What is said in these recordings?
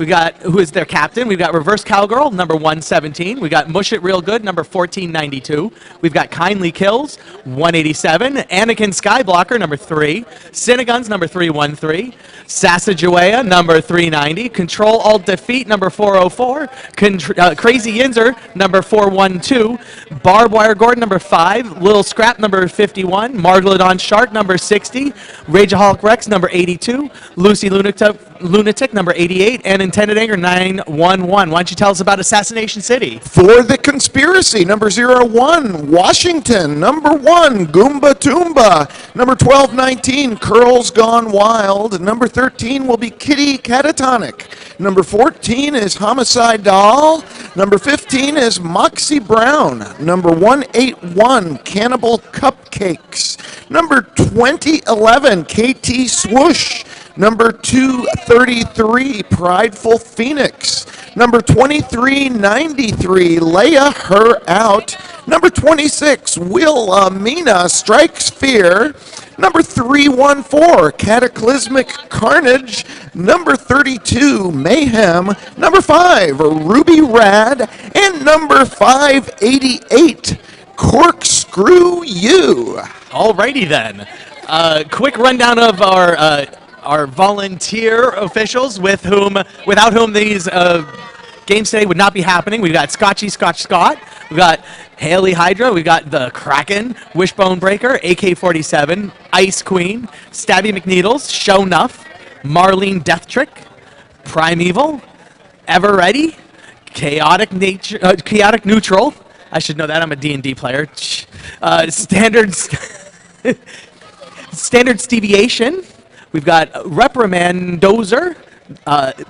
We got, who is their captain? We've got Reverse Cowgirl, number 117. We got Mush It Real Good, number 1492. We've got Kindly Kills, 187. Anakin Skyblocker, number 3. Cineguns, number 313. Sassajuea, number 390. Control Alt Defeat, number 404. Crazy Yinzer, number 412. Barbed Wire Gordon, number 5. Little Scrap, number 51. Marglodon Shark, number 60. Rageaholic Rex, number 82. Lucy Lunatic, number 88. And Intended Anger, 911. Why don't you tell us about Assassination City? For the Conspiracy, number 01. Washington, number 1. Goomba Toomba. Number 1219, Curls Gone Wild. Number 13 will be Kitty Catatonic. Number 14 is Homicide Doll. Number 15 is Moxie Brown. Number 181, Cannibal Cupcakes. Number 2011, KT Swoosh. Number 233, Prideful Phoenix. Number 2393, Leia Her Out. Number 26, Wilhelmina Strikes Fear. Number 314, Cataclysmic Carnage. Number 32, Mayhem. Number 5, Ruby Rad. And number 588, Corkscrew You. Alrighty then. Quick rundown of our volunteer officials without whom these games today would not be happening. We've got Scotchy Scotch Scott. We've got Haley Hydra. We've got the Kraken, Wishbone Breaker, AK-47, Ice Queen, Stabby McNeedles, Show Nuff, Marlene Death Trick, Primeval, Ever Ready, Chaotic Neutral. I should know that. I'm a D&D player. Standard Deviation. We've got Reprimandozer,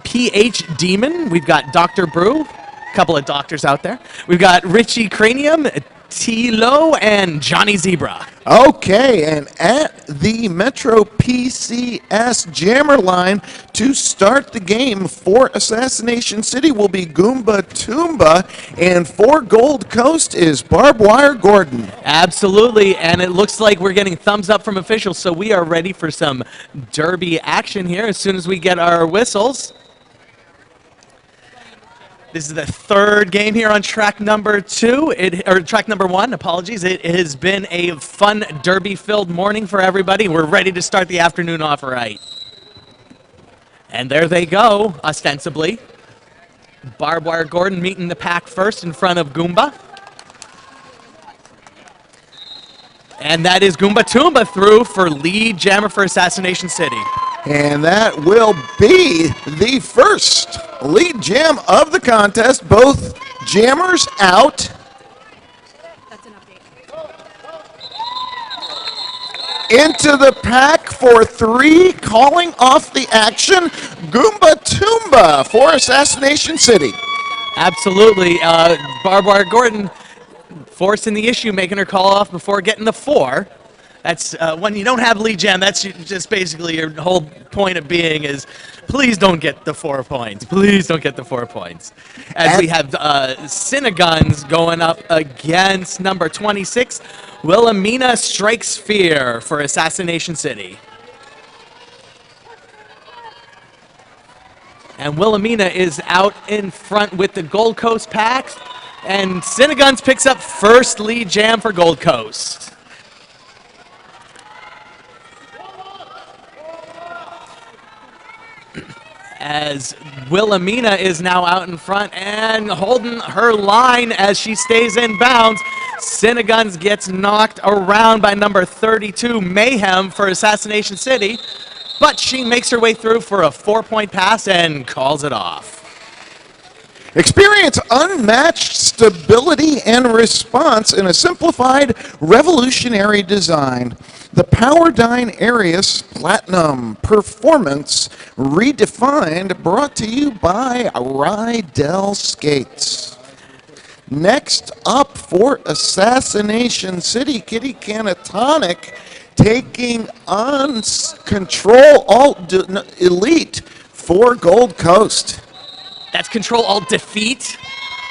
PH Demon. We've got Dr. Brew, a couple of doctors out there. We've got Richie Cranium, T-Lo, and Johnny Zebra. Okay, and at the Metro PCS Jammer line to start the game for Assassination City will be Goomba Toomba, and for Gold Coast is Barbed Wire Gordon. Absolutely, and it looks like we're getting thumbs up from officials, so we are ready for some derby action here as soon as we get our whistles. This is the third game here on track number 2, or track number 1, apologies. It has been a fun derby-filled morning for everybody. We're ready to start the afternoon off right. And there they go, ostensibly. Barbed Wire Gordon meeting the pack first in front of Goomba. And that is Goomba Toomba through for lead jammer for Assassination City. And that will be the first lead jam of the contest. Both jammers out. That's an update. Into the pack for 3, calling off the action, Goomba Toomba for Assassination City. Absolutely. Barbed Wire Gordon forcing the issue, making her call off before getting the 4. That's when you don't have lead jam, that's just basically your whole point of being is please don't get the 4 points. Please don't get the 4 points. As we have Cineguns going up against number 26, Wilhelmina Strikes Fear for Assassination City. And Wilhelmina is out in front with the Gold Coast pack. And Cineguns picks up first lead jam for Gold Coast. As Wilhelmina is now out in front and holding her line as she stays in bounds. Cineguns gets knocked around by number 32, Mayhem, for Assassination City. But she makes her way through for a 4-point pass and calls it off. Experience unmatched stability and response in a simplified, revolutionary design. The Powerdyne Arius Platinum Performance Redefined, brought to you by Rydell Skates. Next up for Assassination City, Kitty Catatonic taking on Control Alt Elite for Gold Coast. That's Control Alt Defeat.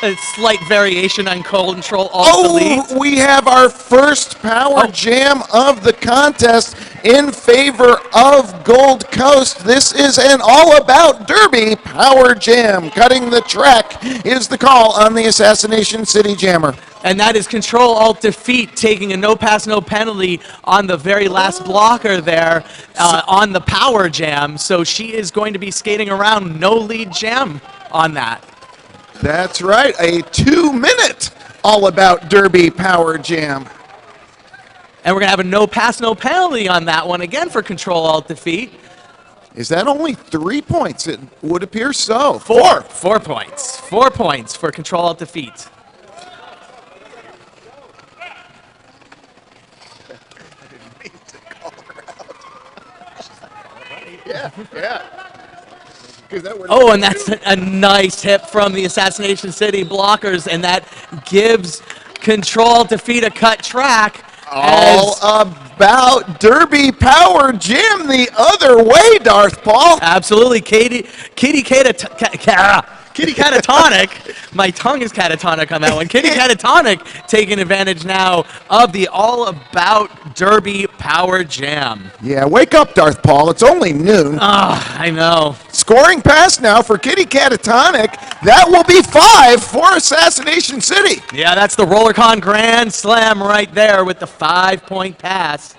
A slight variation on control alt delete. Oh, we have our first power jam of the contest in favor of Gold Coast. This is an all-about derby power jam. Cutting the track is the call on the Assassination City Jammer. And that is control alt defeat, taking a no pass, no penalty on the very last blocker there on the power jam. So she is going to be skating around no lead jam on that. That's right, a 2-minute all-about derby power jam. And we're going to have a no pass, no penalty on that one again for control alt defeat. Is that only 3 points? It would appear so. 4 points. 4 points for control alt defeat. Yeah. Oh, and that's a nice hit from the Assassination City blockers, and that gives control defeat a cut track. All about derby power jam the other way, Darth Paul. Absolutely, Kitty Catatonic. My tongue is catatonic on that one. Kitty Catatonic taking advantage now of the all about derby power jam. Yeah, wake up, Darth Paul. It's only noon. I know. Scoring pass now for Kitty Catatonic. That will be 5 for Assassination City. Yeah, that's the RollerCon Grand Slam right there with the 5-point pass.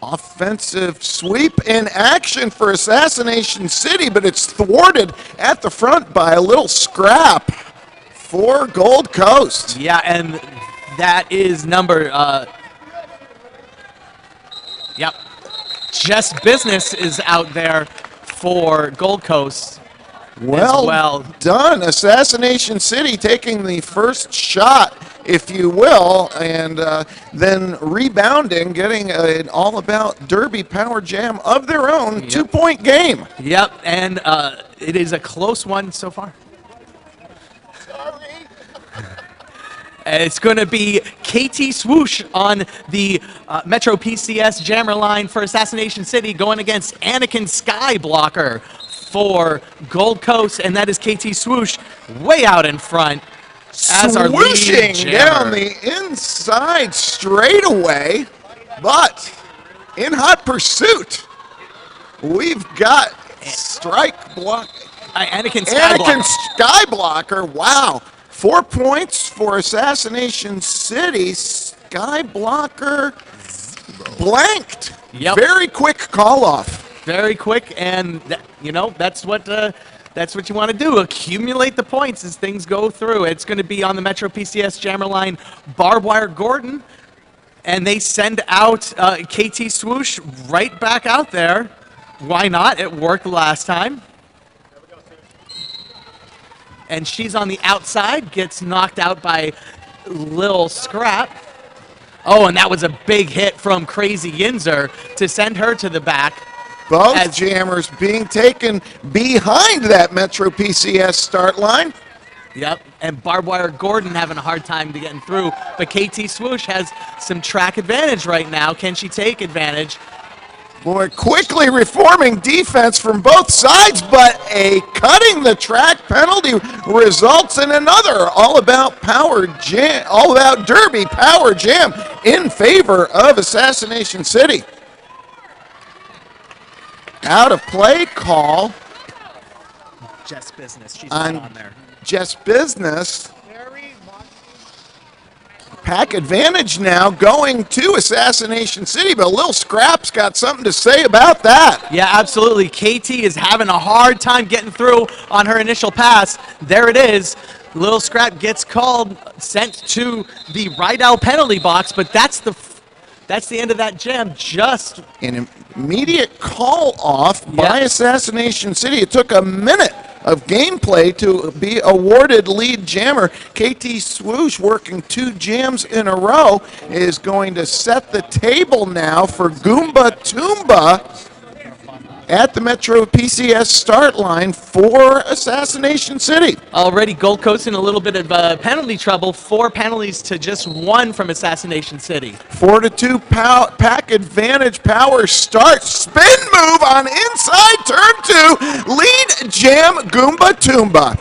Offensive sweep in action for Assassination City, but it's thwarted at the front by a little scrap for Gold Coast. Yeah, and that is number, yep. Just Business is out there for Gold Coast. Well done. Assassination City taking the first shot, if you will, and then rebounding, getting an all-about derby power jam of their own. 2-point game. Yep, and it is a close one so far. It's going to be KT Swoosh on the Metro PCS jammer line for Assassination City going against Anakin Skyblocker for Gold Coast, and that is KT Swoosh way out in front as our lead Swooshing jammer. down the inside straightaway, but in hot pursuit, we've got strike block. Anakin Skyblocker. Anakin Skyblocker, wow. 4 points for Assassination City. Skyblocker blanked. Yep. Very quick call off. Very quick, and that's what you want to do. Accumulate the points as things go through. It's going to be on the Metro PCS jammer line, Barbed Wire Gordon, and they send out KT Swoosh right back out there. Why not? It worked last time. And she's on the outside, gets knocked out by Lil Scrap. Oh, and that was a big hit from Crazy Yinzer to send her to the back. Both jammers being taken behind that Metro PCS start line. Yep, and Barbed Wire Gordon having a hard time to getting through. But KT Swoosh has some track advantage right now. Can she take advantage? Boy, quickly reforming defense from both sides, but a cutting the track penalty results in another all-about power jam, all-about derby power jam in favor of Assassination City. Out of play call. Just Business. She's not on there. Just Business. Pack advantage now going to Assassination City, but Lil Scrap's got something to say about that. Yeah, absolutely. KT is having a hard time getting through on her initial pass. There it is. Lil Scrap gets called, sent to the Rydell penalty box, but that's the end of that jam. Just an immediate call off by Assassination City. It took a minute of gameplay to be awarded lead jammer. KT Swoosh, working 2 jams in a row, is going to set the table now for Goomba Toomba at the Metro PCS start line for Assassination City. Already Gold Coast in a little bit of penalty trouble. 4 penalties to just 1 from Assassination City. 4-2 pack advantage power start. Spin move on inside turn 2. Lead jam Goomba Toomba.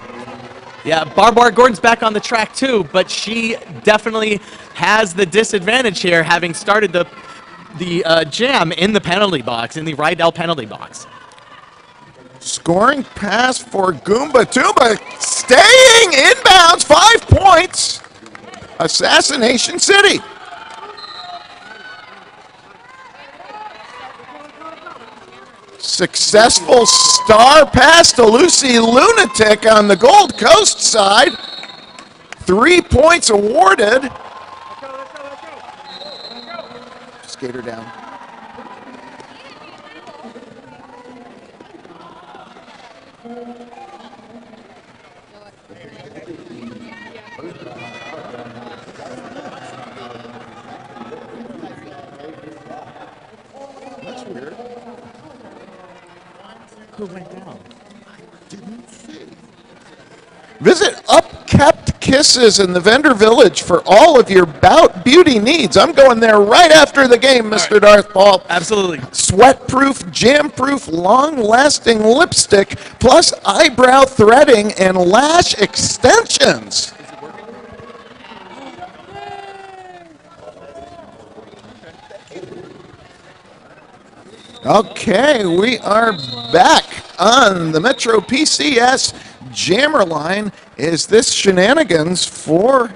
Yeah, Barbara Gordon's back on the track too, but she definitely has the disadvantage here, having started the jam in the penalty box, in the Rydell penalty box. Scoring pass for Goomba Toomba, staying inbounds, 5 points. Assassination City. Successful star pass to Lucy Lunatic on the Gold Coast side. 3 points awarded. Skater down. That's weird. Who went down? Didn't see. Visit Upkept Kisses in the vendor village for all of your bout beauty needs. I'm going there right after the game, Mr. Darth Paul. Absolutely. Sweat-proof, jam-proof, long-lasting lipstick, plus eyebrow threading and lash extensions. Okay, we are back on the Metro PCS jammer line. Is this shenanigans for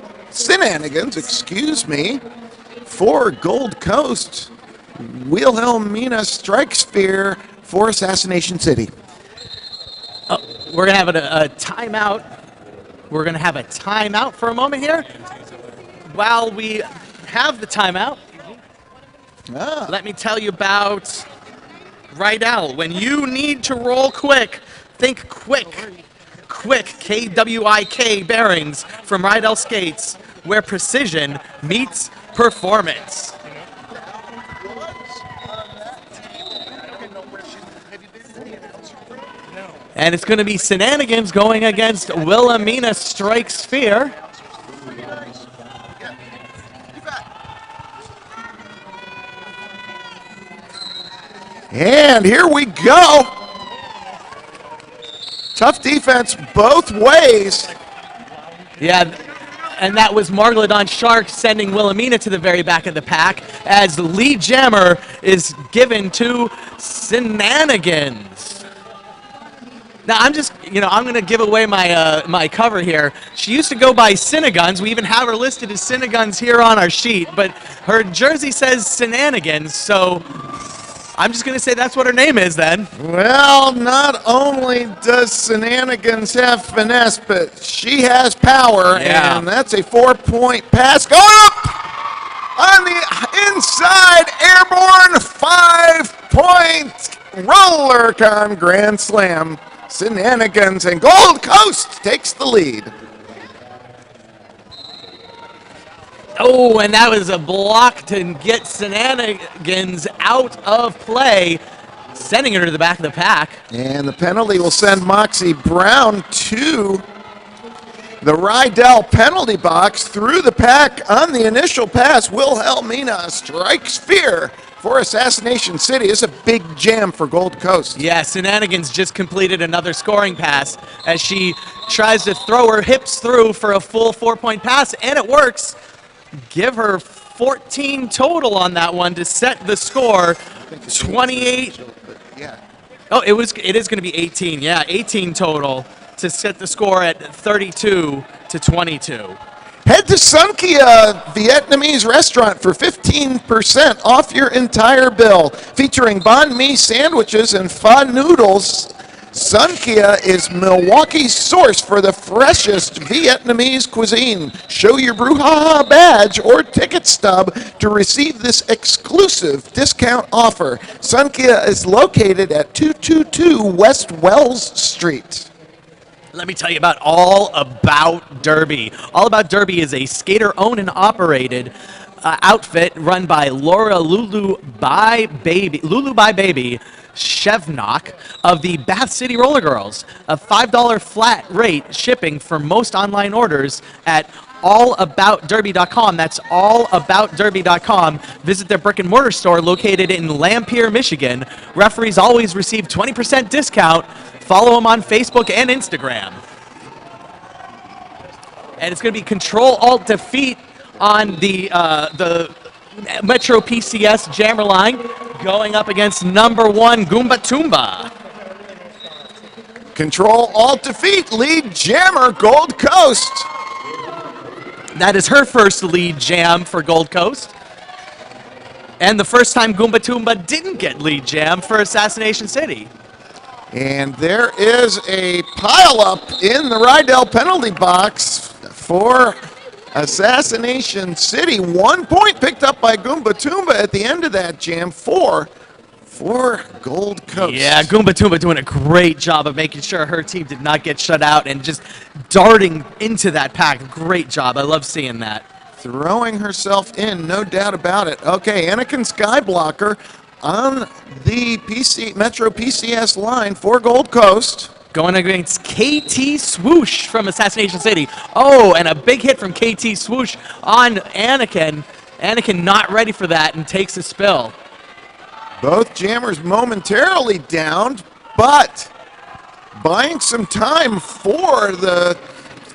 Gold Coast? Wilhelmina Strike Spear for Assassination City. We're going to have a timeout. We're going to have a timeout for a moment here. While we have the timeout, let me tell you about Rydell. When you need to roll quick, think quick. Quick, KWIK bearings from Rydell Skates, where precision meets performance. And it's going to be Shenanigans going against Wilhelmina Strike Sphere. And here we go. Tough defense both ways. Yeah, and that was Margladon Shark sending Wilhelmina to the very back of the pack as the lead jammer is given to Shenanigans. Now, I'm going to give away my my cover here. She used to go by Cineguns. We even have her listed as Cineguns here on our sheet, but her jersey says Shenanigans, so I'm just going to say that's what her name is then. Well, not only does Shenanigans have finesse, but she has power, and that's a 4-point pass. Going up on the inside, airborne 5-point roller con grand slam. Shenanigans and Gold Coast takes the lead. Oh, and that was a block to get Shenanigans out of play, sending her to the back of the pack. And the penalty will send Moxie Brown to the Rydell penalty box through the pack on the initial pass. Wilhelmina Strike Spear for Assassination City. It's a big jam for Gold Coast. Yeah, Shenanigans just completed another scoring pass as she tries to throw her hips through for a full 4-point pass, and it works. Give her 14 total on that one to set the score. 28. Oh, it is going to be 18. Yeah, 18 total to set the score at 32-22. Head to Sunkia Vietnamese restaurant for 15% off your entire bill, featuring banh mi sandwiches and pho noodles. Sunkia is Milwaukee's source for the freshest Vietnamese cuisine. Show your Brewhaha badge or ticket stub to receive this exclusive discount offer. Sunkia is located at 222 West Wells Street. Let me tell you about All About Derby. All About Derby is a skater-owned and operated outfit run by Laura Lulu by Baby Shevnock of the Bath City Roller Girls. A $5 flat rate shipping for most online orders at allaboutderby.com. That's allaboutderby.com. Visit their brick and mortar store located in Lampere, Michigan. Referees always receive 20% discount. Follow them on Facebook and Instagram. And it's going to be Control-Alt-Defeat on the Metro PCS jammer line, going up against number 1 Goomba Toomba. Control-Alt-Defeat, lead jammer, Gold Coast. That is her first lead jam for Gold Coast. And the first time Goomba Toomba didn't get lead jam for Assassination City. And there is a pileup in the Rydell penalty box for Assassination City. 1 point picked up by Goomba Toomba at the end of that jam for Gold Coast. Yeah, Goomba Toomba doing a great job of making sure her team did not get shut out and just darting into that pack. Great job. I love seeing that. Throwing herself in, no doubt about it. Okay, Anakin Skyblocker on the Metro PCS line for Gold Coast. Going against KT Swoosh from Assassination City. Oh, and a big hit from KT Swoosh on Anakin. Anakin not ready for that and takes a spill. Both jammers momentarily downed, but buying some time for the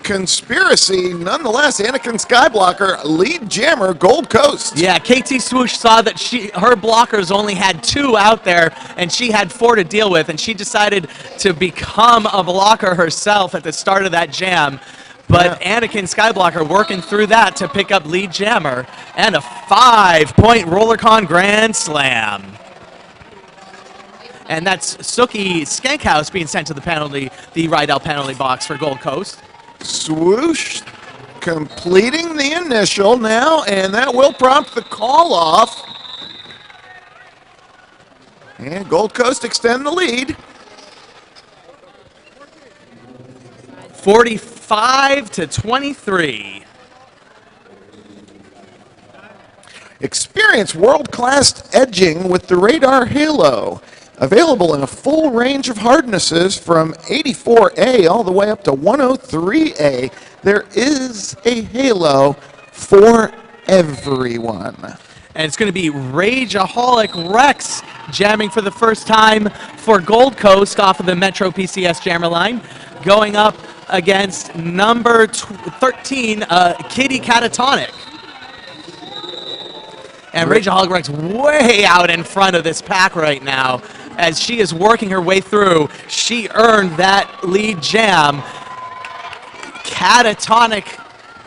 conspiracy. Nonetheless, Anakin Skyblocker, lead jammer, Gold Coast. Yeah, KT Swoosh saw that her blockers only had 2 out there, and she had 4 to deal with, and she decided to become a blocker herself at the start of that jam. But yeah. Anakin Skyblocker working through that to pick up lead jammer, and a 5-point RollerCon Grand Slam. And that's Suki Skankhouse being sent to the Rydell penalty box for Gold Coast. Swoosh completing the initial now, and that will prompt the call off. And Gold Coast extend the lead. 45-23. Experience world-class edging with the Radar Halo. Available in a full range of hardnesses from 84A all the way up to 103A. There is a Halo for everyone. And it's going to be Rageaholic Rex jamming for the first time for Gold Coast off of the Metro PCS jammer line, going up against number 13, Kitty Catatonic. And Rageaholic Rex way out in front of this pack right now. As she is working her way through, she earned that lead jam. Catatonic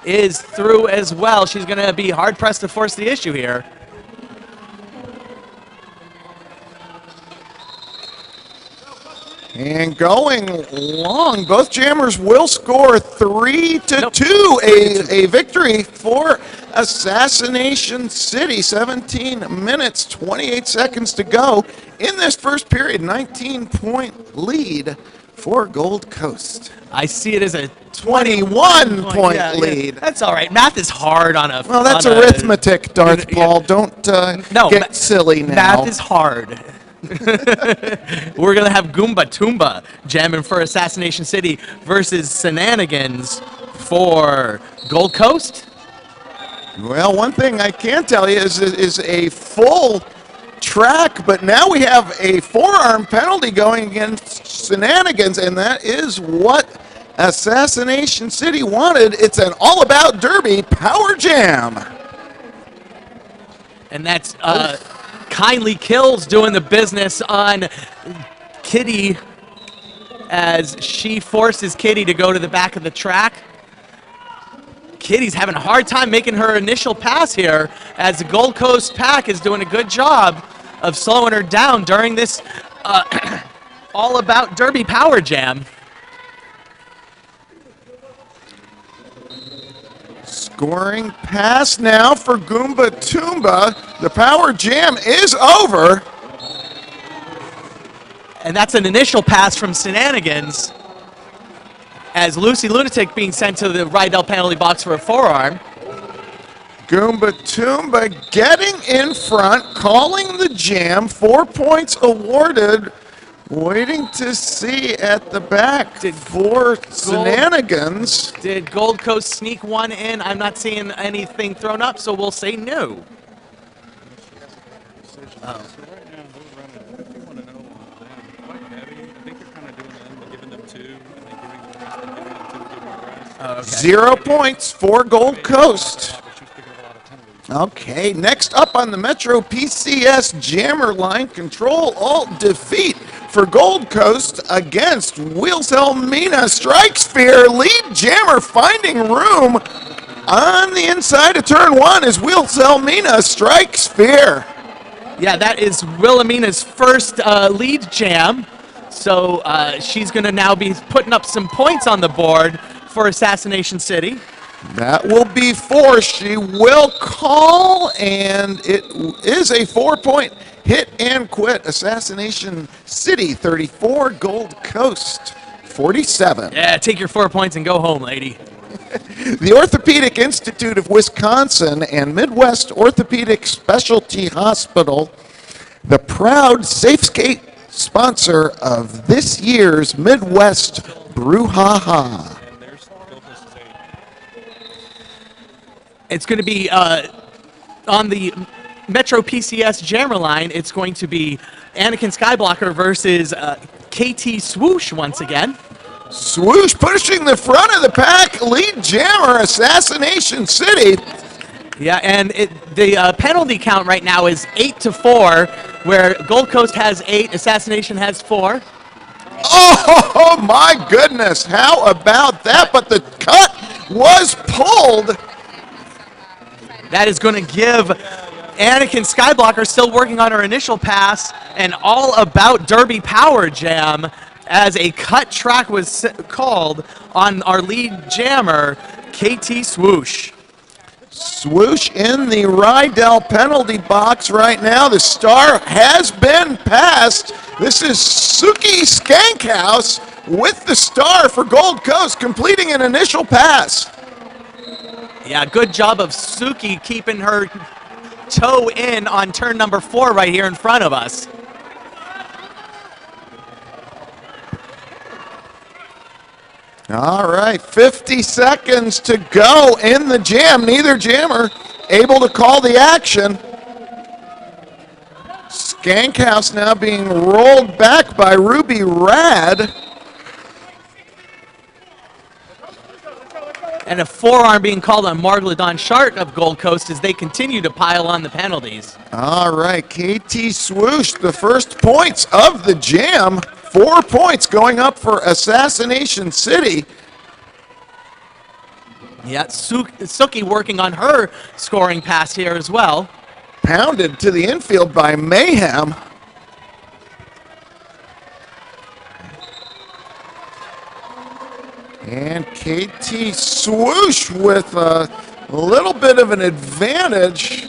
is through as well. She's going to be hard-pressed to force the issue here. And going long, both jammers will score 3-2, a victory for Assassination City. 17 minutes, 28 seconds to go in this first period. 19-point lead for Gold Coast. I see it as a 21-point lead. Yeah. That's all right. Math is hard on a... Well, that's arithmetic, Darth Paul. Don't get silly now. Math is hard. We're going to have Goomba Toomba jamming for Assassination City versus Shenanigans for Gold Coast. Well, one thing I can tell you is a full track, but now we have a forearm penalty going against Shenanigans, and that is what Assassination City wanted. It's an all-about derby power jam. And that's... Kindly Kills doing the business on Kitty as she forces Kitty to go to the back of the track. Kitty's having a hard time making her initial pass here as the Gold Coast pack is doing a good job of slowing her down during this all-about derby power jam. Scoring pass now for Goomba Toomba. The power jam is over. And that's an initial pass from Shenanigans as Lucy Lunatic being sent to the Rydell penalty box for a forearm. Goomba Toomba getting in front, calling the jam. 4 points awarded. Waiting to see at the back for Shenanigans. Did Gold Coast sneak one in? I'm not seeing anything thrown up, so we'll say no. Oh. So right now they're running 51-0 on them. Quite heavy. I think they're kind of doing them, giving them 2, and then giving them the rest, and giving them 2, giving them the rest. 0 points for Gold Coast. Okay, next up on the Metro PCS Jammer line, Control Alt Defeat for Gold Coast against Wilhelmina Strike Sphere. Lead Jammer finding room on the inside of turn 1 is Wilhelmina Strike Sphere. Yeah, that is Wilhelmina's first lead jam. So she's going to now be putting up some points on the board for Assassination City. That will be 4. She will call, and it is a 4-point hit and quit. Assassination City 34, Gold Coast 47. Yeah, take your 4 points and go home, lady. The Orthopedic Institute of Wisconsin and Midwest Orthopedic Specialty Hospital, the proud SafeScape sponsor of this year's Midwest Brewhaha. It's going to be on the Metro PCS Jammer line. It's going to be Anakin Skyblocker versus KT Swoosh once again. Swoosh pushing the front of the pack, lead jammer, Assassination City. Yeah, and the penalty count right now is 8-4, where Gold Coast has 8, Assassination has 4. Oh my goodness, how about that? But the cut was pulled. That is going to give Anakin Skyblocker, still working on her initial pass, and all about Derby Power Jam, as a cut track was called on our lead jammer, KT Swoosh. Swoosh in the Rydell penalty box right now. The star has been passed. This is Suki Skankhouse with the star for Gold Coast, completing an initial pass. Yeah, good job of Suki keeping her toe in on turn number 4 right here in front of us. All right, 50 seconds to go in the jam. Neither jammer able to call the action. Skankhouse now being rolled back by Ruby Rad. And a forearm being called on Margladon Shart of Gold Coast as they continue to pile on the penalties. All right, KT Swoosh, the first points of the jam. 4 points going up for Assassination City. Yeah, Suki working on her scoring pass here as well. Pounded to the infield by Mayhem. And KT Swoosh with a little bit of an advantage.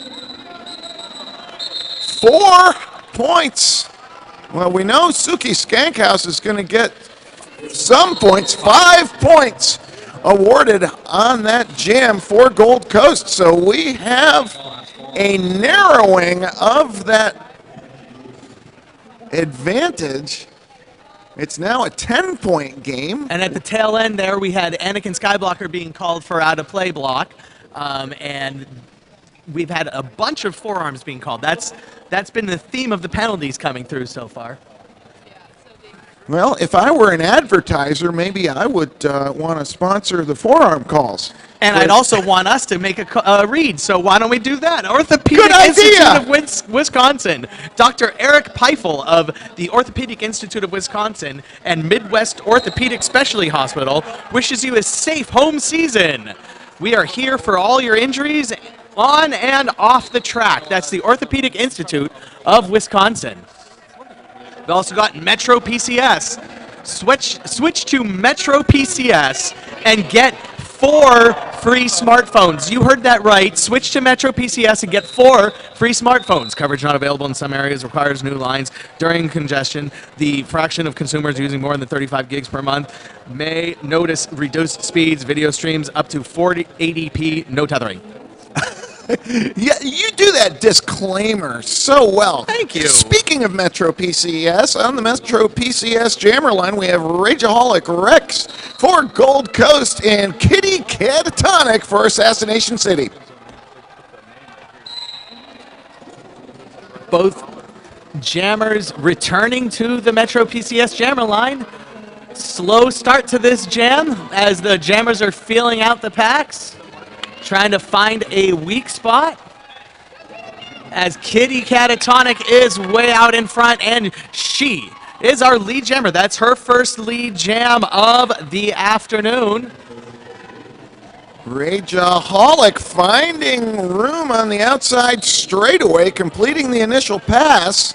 4 points. Well, we know Suki Skankhouse is going to get some points. 5 points awarded on that jam for Gold Coast. So we have a narrowing of that advantage. It's now a 10-point game. And at the tail end there, we had Anakin Skyblocker being called for out-of-play block. And we've had a bunch of forearms being called. That's been the theme of the penalties coming through so far. Well, if I were an advertiser, maybe I would want to sponsor the forearm calls. And I'd also want us to make a read, so why don't we do that? Orthopedic Good idea! Institute of Wisconsin. Dr. Eric Peifel of the Orthopedic Institute of Wisconsin and Midwest Orthopedic Specialty Hospital wishes you a safe home season. We are here for all your injuries on and off the track. That's the Orthopedic Institute of Wisconsin. We've also got Metro PCS. Switch to Metro PCS and get 4 free smartphones. You heard that right. Switch to Metro PCS and get 4 free smartphones. Coverage not available in some areas, requires new lines during congestion. The fraction of consumers using more than 35 gigs per month may notice reduced speeds, video streams up to 480p, no tethering. Yeah, you do that disclaimer so well. Thank you. Speaking of Metro PCS, on the Metro PCS Jammer line, we have Rageaholic Rex for Gold Coast and Kitty Catatonic for Assassination City. Both jammers returning to the Metro PCS Jammer line. Slow start to this jam as the jammers are feeling out the packs, trying to find a weak spot. As Kitty Catatonic is way out in front, and she is our lead jammer. That's her first lead jam of the afternoon. Brewhaha finding room on the outside straightaway, completing the initial pass.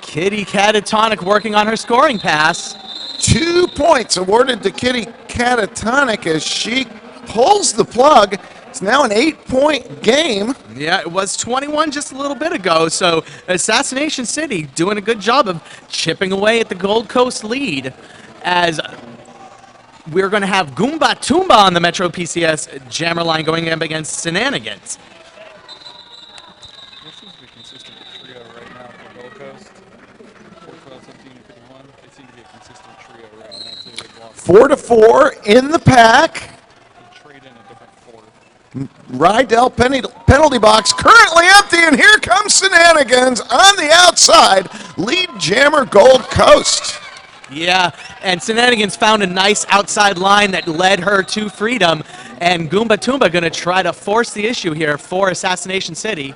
Kitty Catatonic working on her scoring pass. 2 points awarded to Kitty Catatonic as she pulls the plug. It's now an 8-point game. Yeah, it was 21 just a little bit ago, so Assassination City doing a good job of chipping away at the Gold Coast lead as we're going to have Goomba Toomba on the Metro PCS jammer line going up against Shenanigans. There seems to be a consistent trio right now for Gold Coast. 4, 12, 17, 51. They seem to be a consistent trio right now, too. They block 4 to 4 in the pack. and trade in a different 4. Rydell penalty box currently empty, and here comes Shenanigans on the outside. Lead jammer Gold Coast. Yeah, and Shenanigans found a nice outside line that led her to freedom, and Goomba Toomba going to try to force the issue here for Assassination City.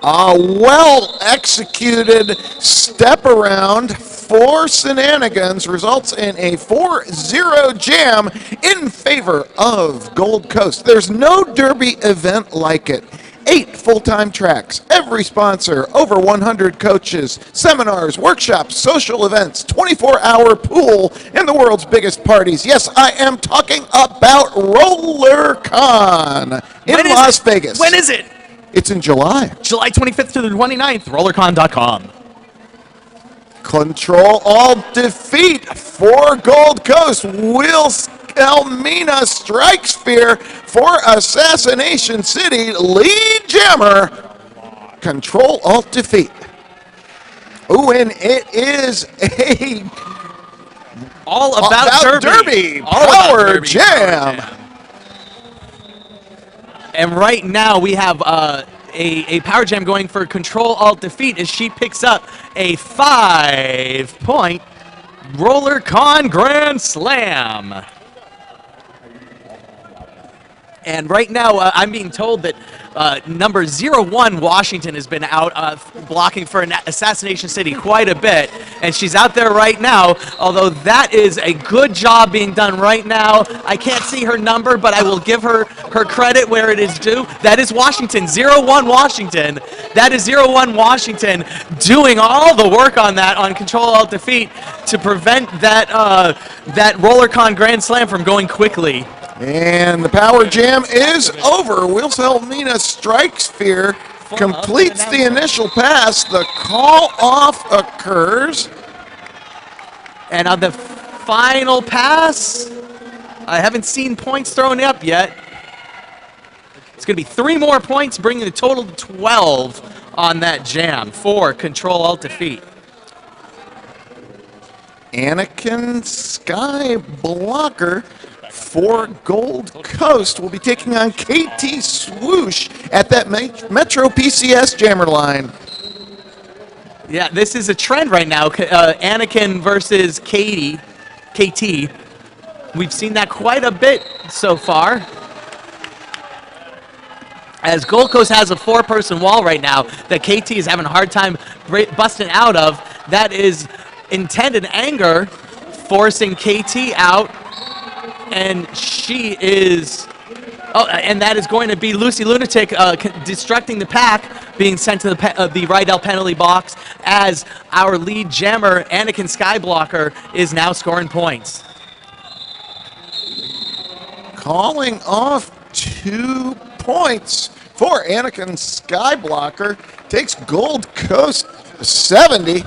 A well-executed step around for Shenanigans results in a 4-0 jam in favor of Gold Coast. There's no derby event like it. 8 full-time tracks, every sponsor, over 100 coaches, seminars, workshops, social events, 24-hour pool, and the world's biggest parties. Yes, I am talking about RollerCon in Las Vegas. When is it? It's in July. July 25th to the 29th, rollercon.com. Control Alt Defeat for Gold Coast. Will Elmina strikes fear for Assassination City. Lead jammer. Control Alt Defeat. Ooh, and it is a All about Derby. All about Power Derby. Jam. And right now we have a Power Jam going for Control Alt Defeat as she picks up a 5-point RollerCon Grand Slam. And right now, I'm being told that number 01 Washington has been out blocking for Assassination City quite a bit, and she's out there right now, although that is a good job being done right now. I can't see her number, but I will give her credit where it is due. That is Washington, 01 Washington. That is 01 Washington doing all the work on that, on Control Alt Defeat, to prevent that, that RollerCon Grand Slam from going quickly. And the Power Jam is over. Wilhelmina strikes fear, completes the initial pass. The call off occurs. And on the final pass, I haven't seen points thrown up yet. It's going to be 3 more points, bringing the total to 12 on that jam for Control Alt Defeat. Anakin Skyblocker for Gold Coast will be taking on KT Swoosh at that Metro PCS jammer line. Yeah, this is a trend right now. Anakin versus KT. We've seen that quite a bit so far. As Gold Coast has a 4-person wall right now that KT is having a hard time busting out of. That is intended anger, forcing KT out. And she is, and that is going to be Lucy Lunatic destructing the pack, being sent to the Rydell penalty box as our lead jammer, Anakin Skyblocker, is now scoring points. Calling off 2 points for Anakin Skyblocker. Takes Gold Coast 70.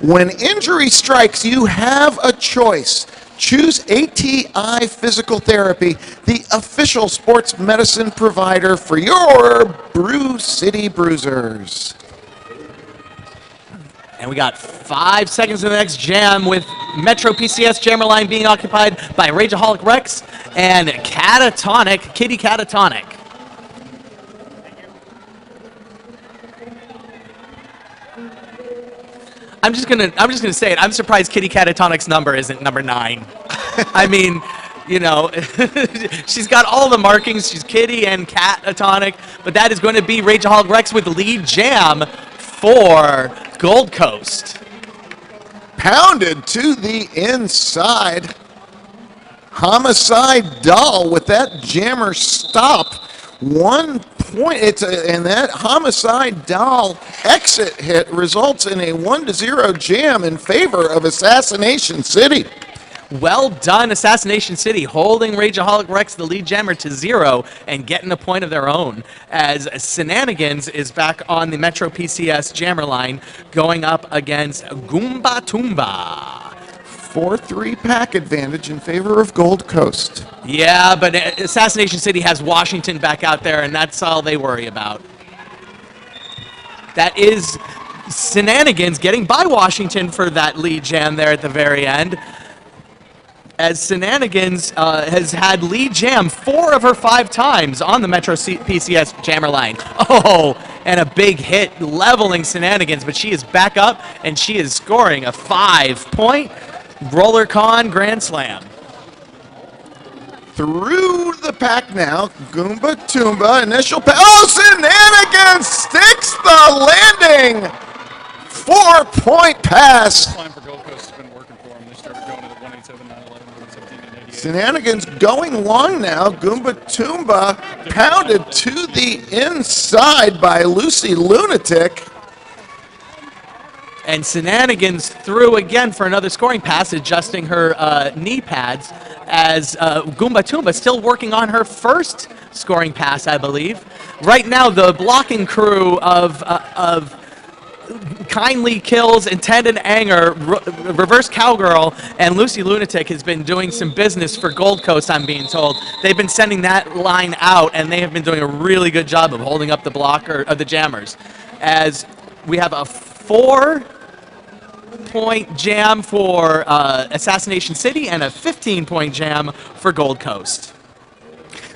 When injury strikes, you have a choice. Choose ATI Physical Therapy, the official sports medicine provider for your Brew City Bruisers. And we got 5 seconds to the next jam with Metro PCS jammer line being occupied by Rageaholic Rex and Catatonic, Kitty Catatonic. I'm just gonna say it. I'm surprised Kitty Catatonic's number isn't number 9. I mean, you know, she's got all the markings. She's Kitty and Catatonic, but that is going to be Rageaholic Rex with lead jam for Gold Coast. Pounded to the inside. Homicide Doll with that jammer stop. 1 point. And that Homicide Doll exit hit results in a 1-0 jam in favor of Assassination City. Well done, Assassination City, holding Rageaholic Rex, the lead jammer, to 0 and getting a point of their own, as Shenanigans is back on the Metro PCS jammer line going up against Goomba Toomba. 4-3 pack advantage in favor of Gold Coast. Yeah, but Assassination City has Washington back out there, and that's all they worry about. That is Shenanigans getting by Washington for that lead jam there at the very end, as Shenanigans has had lead jam 4 of her 5 times on the Metro PCS jammer line. Oh, and a big hit leveling Shenanigans, but she is back up, and she is scoring a 5-point Roller Con Grand Slam. Through the pack now, Goomba Toomba, initial pass. Oh, Shenanigans sticks the landing! 4-point pass. Climb for Gold Coast has been working for them. They started going at 187, 911, 117, and 88. Shenanigans going long now. Goomba Toomba pounded to the inside by Lucy Lunatic. And Shenanigans through again for another scoring pass, adjusting her knee pads, as Goomba Toomba still working on her first scoring pass, I believe. Right now, the blocking crew of Kindly Kills and Tendon Anger, Reverse Cowgirl, and Lucy Lunatic has been doing some business for Gold Coast, I'm being told. They've been sending that line out, and they have been doing a really good job of holding up the blocker of the jammers. As we have a 4-point jam for Assassination City and a 15-point jam for Gold Coast.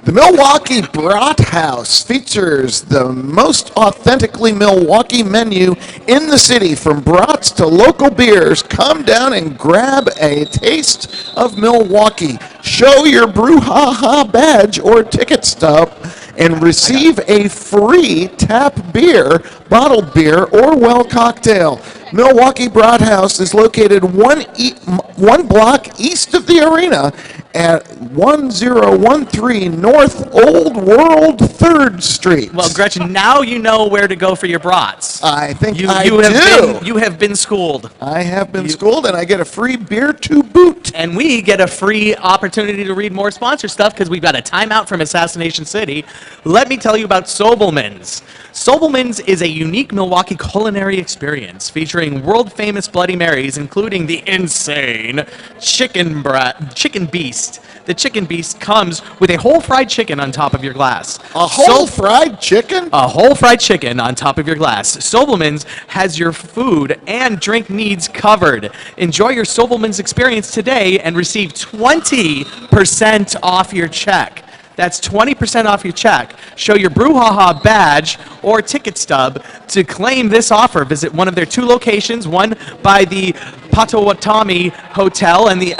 The Milwaukee Brat House features the most authentically Milwaukee menu in the city. From brats to local beers, come down and grab a taste of Milwaukee. Show your Brewhaha badge or ticket stub and receive a free tap beer, bottled beer, or well cocktail. Milwaukee Brat House is located one block east of the arena at 1013 North Old World 3rd Street. Well, Gretchen, now you know where to go for your brats. I think You I have do. You have been schooled. I have been schooled, and I get a free beer to boot. And we get a free opportunity to read more sponsor stuff because we've got a timeout from Assassination City. Let me tell you about Sobelman's. Sobelman's is a unique Milwaukee culinary experience featuring world-famous Bloody Marys, including the insane Chicken Beast. The Chicken Beast comes with a whole fried chicken on top of your glass. A whole fried chicken? A whole fried chicken on top of your glass. Sobelman's has your food and drink needs covered. Enjoy your Sobelman's experience today and receive 20% off your check. That's 20% off your check. Show your Brewhaha badge or ticket stub to claim this offer. Visit one of their 2 locations, one by the Potawatomi Hotel and the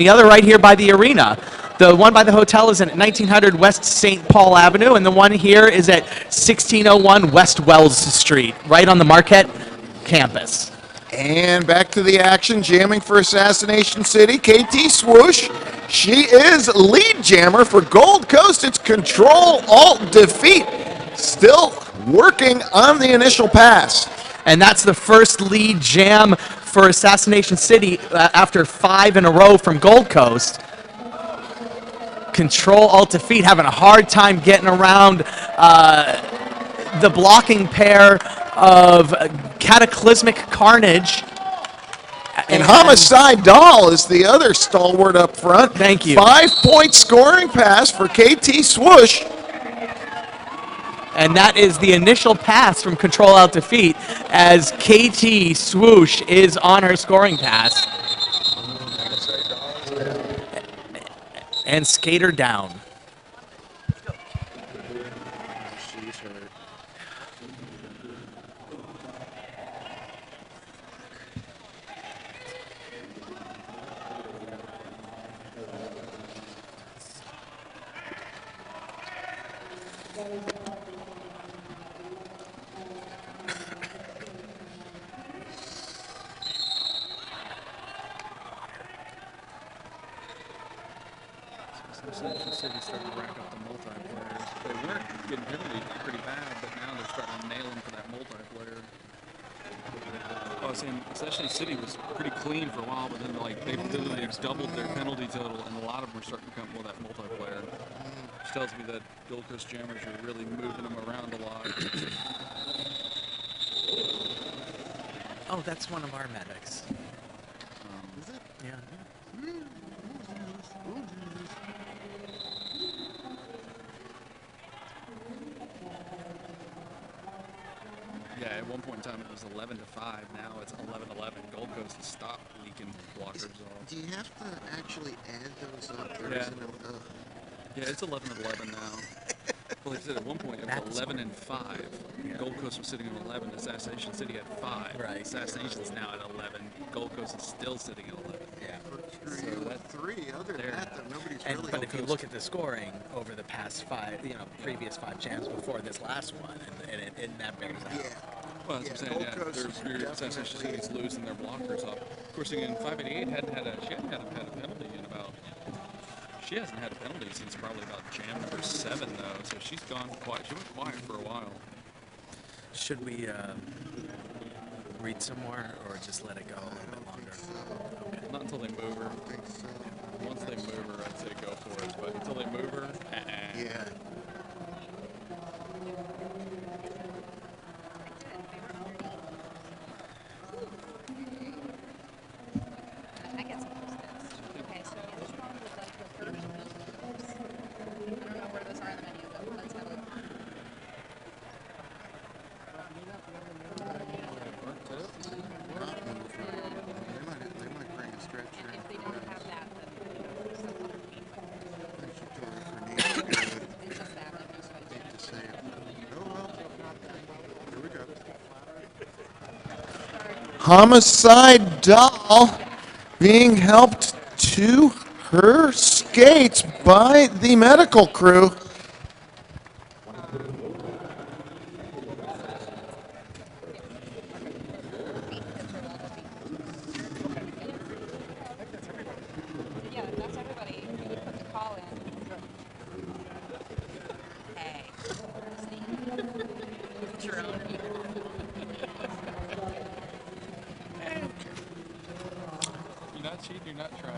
other right here by the arena. The one by the hotel is at 1900 West St. Paul Avenue, and the one here is at 1601 West Wells Street, right on the Marquette campus. And back to the action, jamming for Assassination City. KT Swoosh, she is lead jammer for Gold Coast. It's Control, Alt, Defeat. Still working on the initial pass. And that's the first lead jam for Assassination City after 5 in a row from Gold Coast. Control, Alt, Defeat having a hard time getting around the blocking pair of Cataclysmic Carnage. And Homicide Doll is the other stalwart up front. Thank you. 5-point scoring pass for KT Swoosh. And that is the initial pass from Control Alt Defeat as KT Swoosh is on her scoring pass. And Skater down. Assassination City starting to rack up the multiplayer. They weren't getting penalties pretty bad, but now they're starting to nail them for that multiplayer. I was saying Assassination City was pretty clean for a while, but then like they've literally doubled their penalty total, and a lot of them are starting to come with that multiplayer. Which tells me that Gold Coast Jammers are really moving them around a lot. Oh, that's one of our medics. Is it? Yeah. Yeah, at one point in time it was 11-5. Now it's 11-11. Gold Coast has stopped leaking blockers off. Do you have to actually add those up? There Yeah. isn't a- Yeah, it's 11-11 now. Well, like I said, at one point it was 11-5. Gold Coast was sitting at 11. Assassination City had 5. Right. Assassination's now at 11. Gold Coast is still sitting at 11. Yeah. So that's three. Other than there. that, though, nobody's And, really. but if you look at the scoring over the past previous 5 jams before this last one, and that bears out. Yeah. Well, that's what I'm saying. Yeah, Gold Coast their is Assassination definitely- City's losing their blockers up. Of course, again, 588 hadn't had a penalty in about. She hasn't had a penalty since probably about jam number 7 though. So she's gone quiet. She went quiet for a while. Should we read some more, or just let it go a little bit longer? Not until they move her. I think so. Once they move her, I'd say go for it. But until they move her, Yeah. I get some post-its. Okay, so what's wrong with like the first of those groups? I don't know where those are in the menu, but let's have a look. They might bring a stretcher. And if they don't have that, then some other paint Statutory for needs good. It's just that, like, just like, Hate to say it. Oh well. Here we go. Homicide doll being helped to her skates by the medical crew. yeah, that's everybody. You would put the call in. Hey, put your own. you're not cheating, you're not trying.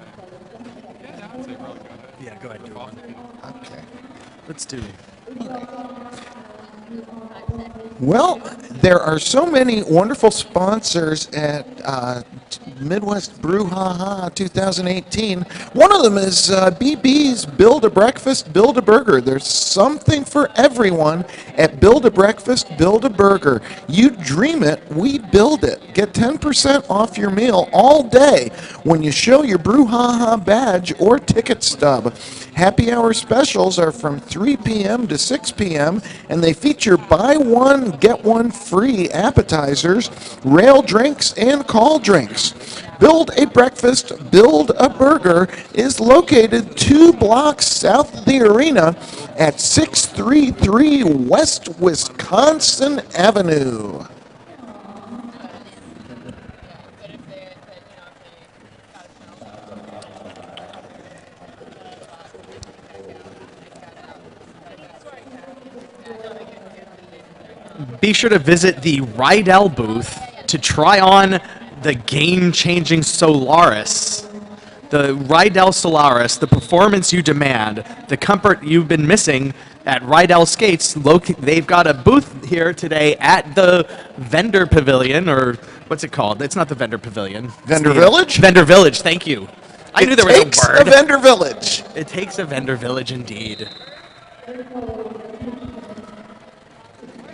Yeah, I'd say probably go ahead. Yeah, go ahead, do Off one. the- Okay. Let's do. Well, there are so many wonderful sponsors at Midwest Brewhaha 2018. One of them is BB's Build a Breakfast, Build a Burger. There's something for everyone at Build a Breakfast, Build a Burger. You dream it, we build it. Get 10% off your meal all day when you show your Brewhaha badge or ticket stub. Happy hour specials are from 3 p.m. to 6 p.m. and they feature buy one, get one free appetizers, rail drinks, and call drinks. Build a Breakfast, Build a Burger is located 2 blocks south of the arena at 633 West Wisconsin Avenue. Be sure to visit the Rydell booth to try on the game-changing Solaris. The Rydell Solaris, the performance you demand, the comfort you've been missing at Rydell Skates. They've got a booth here today at the Vendor Pavilion, or what's it called? It's not the Vendor Pavilion. It's Vendor the- Village? Vendor Village, thank you. I knew there was Takes a word. Vendor Village. It takes a Vendor Village indeed.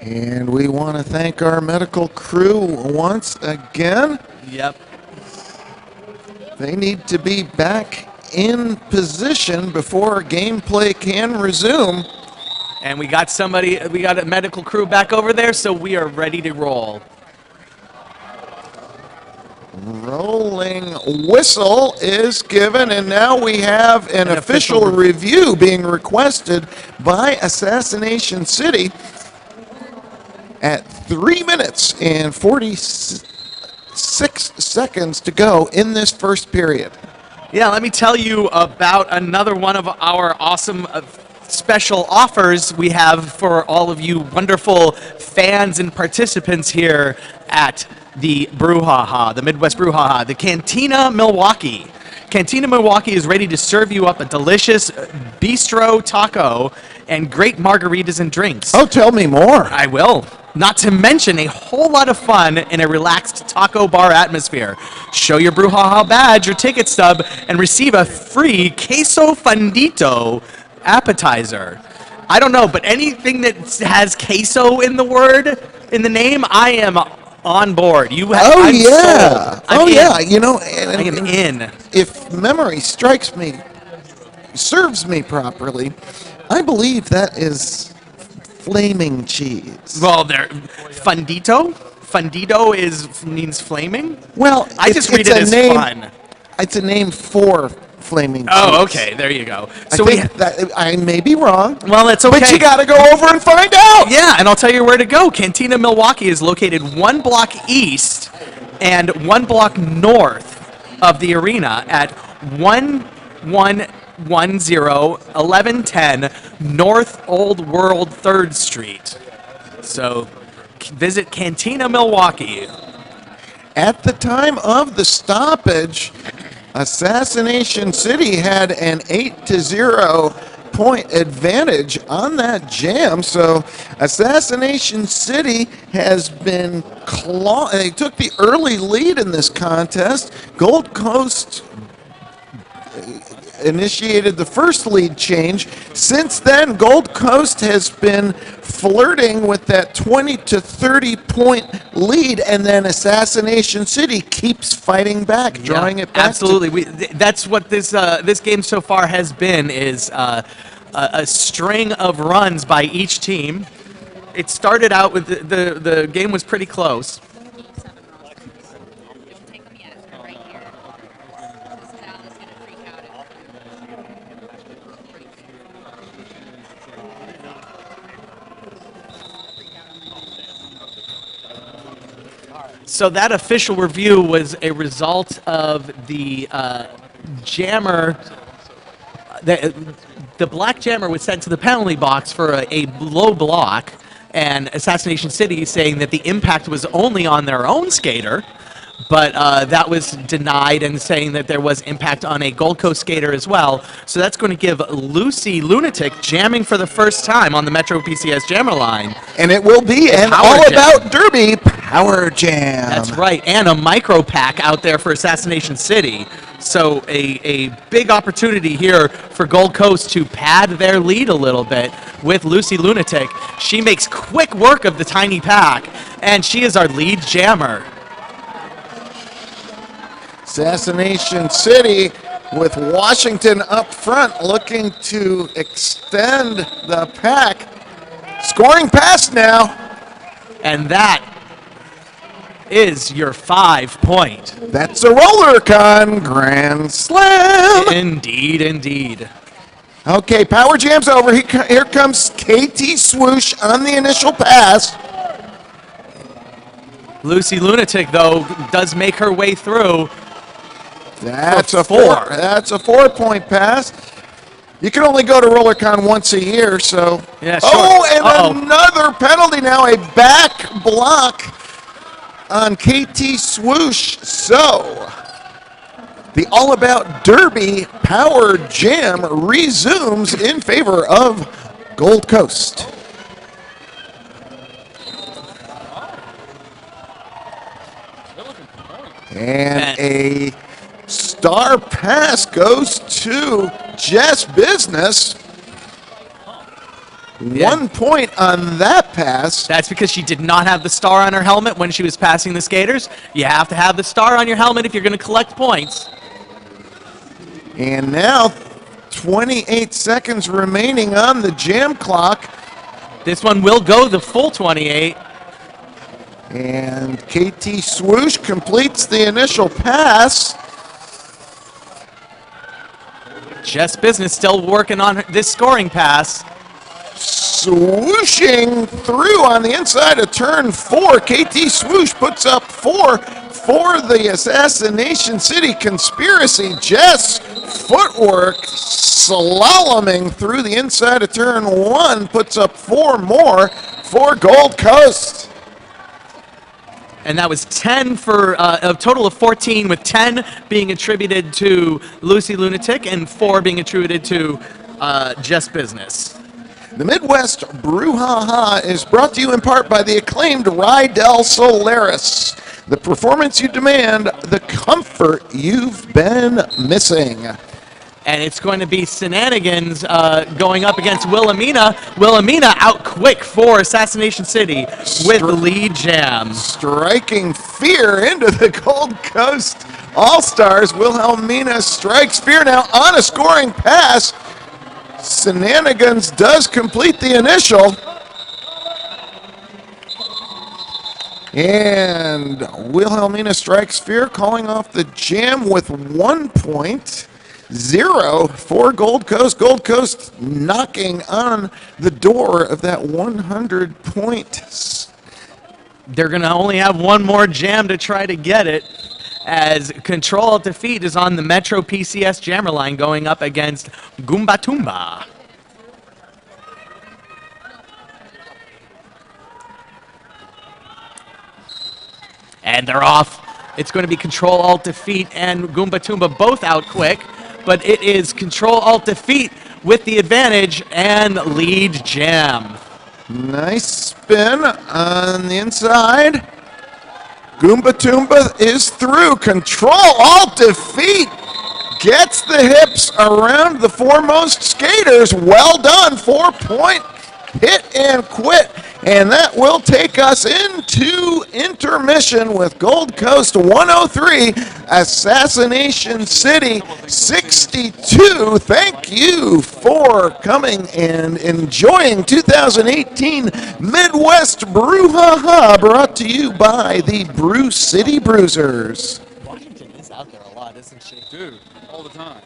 And we want to thank our medical crew once again. Yep. They need to be back in position before gameplay can resume. And we got a medical crew back over there, so we are ready to roll. Rolling whistle is given, and now we have an official official review being requested by Assassination City at 3 minutes and 46 seconds to go in this first period. Yeah, let me tell you about another one of our awesome special offers we have for all of you wonderful fans and participants here at the Brewhaha, the Midwest Brewhaha, the Cantina Milwaukee. Cantina Milwaukee is ready to serve you up a delicious bistro taco and great margaritas and drinks. Oh, tell me more. I will. Not to mention a whole lot of fun in a relaxed taco bar atmosphere. Show your Brewhaha badge or ticket stub and receive a free queso fundito appetizer. I don't know, but anything that has queso in the word, in the name, I am on board. I'm sold. I'm in. Yeah. You know, I am in. if memory serves me properly, I believe that is flaming cheese. Well, there, fundito. Fundito means flaming. Well, I just read it as fun. It's a name for flaming cheese. Oh, okay. There you go. I So think that I may be wrong. well, it's okay. But you got to go over and find out. Yeah, and I'll tell you where to go. Cantina Milwaukee is located 1 block east and 1 block north of the arena at 1110 1110 North Old World 3rd Street. So visit Cantina Milwaukee. At the time of the stoppage, Assassination City had an 8-0 point advantage on that jam. So Assassination City has been they took the early lead in this contest. Gold Coast initiated the first lead change. Since then, Gold Coast has been flirting with that 20 to 30 point lead, and then Assassination City keeps fighting back, drawing it back. Absolutely. That's what this game so far has been, is a string of runs by each team. It started out with the game was pretty close. Don't take them yet. They're right here. This Val is going to freak out if So that official review was a result of the jammer. The black jammer was sent to the penalty box for a low block, and Assassination City saying that the impact was only on their own skater, but that was denied, and saying that there was impact on a Gold Coast skater as well. So that's going to give Lucy Lunatic jamming for the first time on the Metro PCS jammer line. And it will be an Power All Jam. About Derby Power Jam. That's right, and a micro pack out there for Assassination City. So a big opportunity here for Gold Coast to pad their lead a little bit with Lucy Lunatic. She makes quick work of the tiny pack, and she is our lead jammer. Assassination City with Washington up front looking to extend the pack. Scoring pass now. And that is your 5 point. That's a roller con grand slam. Indeed, indeed. Okay, Power Jam's over. Here comes KT Swoosh on the initial pass. Lucy Lunatic, though, does make her way through. That's For a four. That's a 4-point pass. You can only go to RollerCon once a year, so. Yeah, sure. Oh, and Uh-oh. another penalty now, a back block on KT Swoosh. So, the All About Derby Power Jam resumes in favor of Gold Coast. And a star pass goes to Jess Business. Yeah. 1 point on that pass. That's because she did not have the star on her helmet when she was passing the skaters. You have to have the star on your helmet if you're going to collect points. And now 28 seconds remaining on the jam clock. This one will go the full 28. And KT Swoosh completes the initial pass. Jess Business still working on this scoring pass. Swooshing through on the inside of turn 4. KT Swoosh puts up 4 for the Assassination City Conspiracy. Jess footwork slaloming through the inside of turn one puts up 4 more for Gold Coast. And that was 10 for a total of 14, with 10 being attributed to Lucy Lunatic and 4 being attributed to Just Business. The Midwest Brewhaha is brought to you in part by the acclaimed Rydell Solaris. The performance you demand, the comfort you've been missing. And it's going to be Shenanigans going up against Wilhelmina. Wilhelmina out quick for Assassination City with the lead jam. Striking fear into the Gold Coast All-Stars. Wilhelmina strikes fear now on a scoring pass. Shenanigans does complete the initial. And Wilhelmina strikes fear, calling off the jam with 1 point. 0 for Gold Coast. Gold Coast knocking on the door of that 100 points. They're going to only have one more jam to try to get it, as Control Defeat is on the Metro PCS jammer line going up against Goomba Toomba. And they're off. It's going to be Control Alt Defeat and Goomba Toomba both out quick, but it is Control Alt Defeat with the advantage and lead jam. Nice spin on the inside. Goomba Toomba is through. Control Alt Defeat gets the hips around the foremost skaters. Well done. 4-point hit and quit. And that will take us into intermission with Gold Coast 103, Assassination City 62. Thank you for coming and enjoying 2018 Midwest Brewhaha, brought to you by the Brew City Bruisers. Washington is out there a lot, isn't she? Dude, all the time.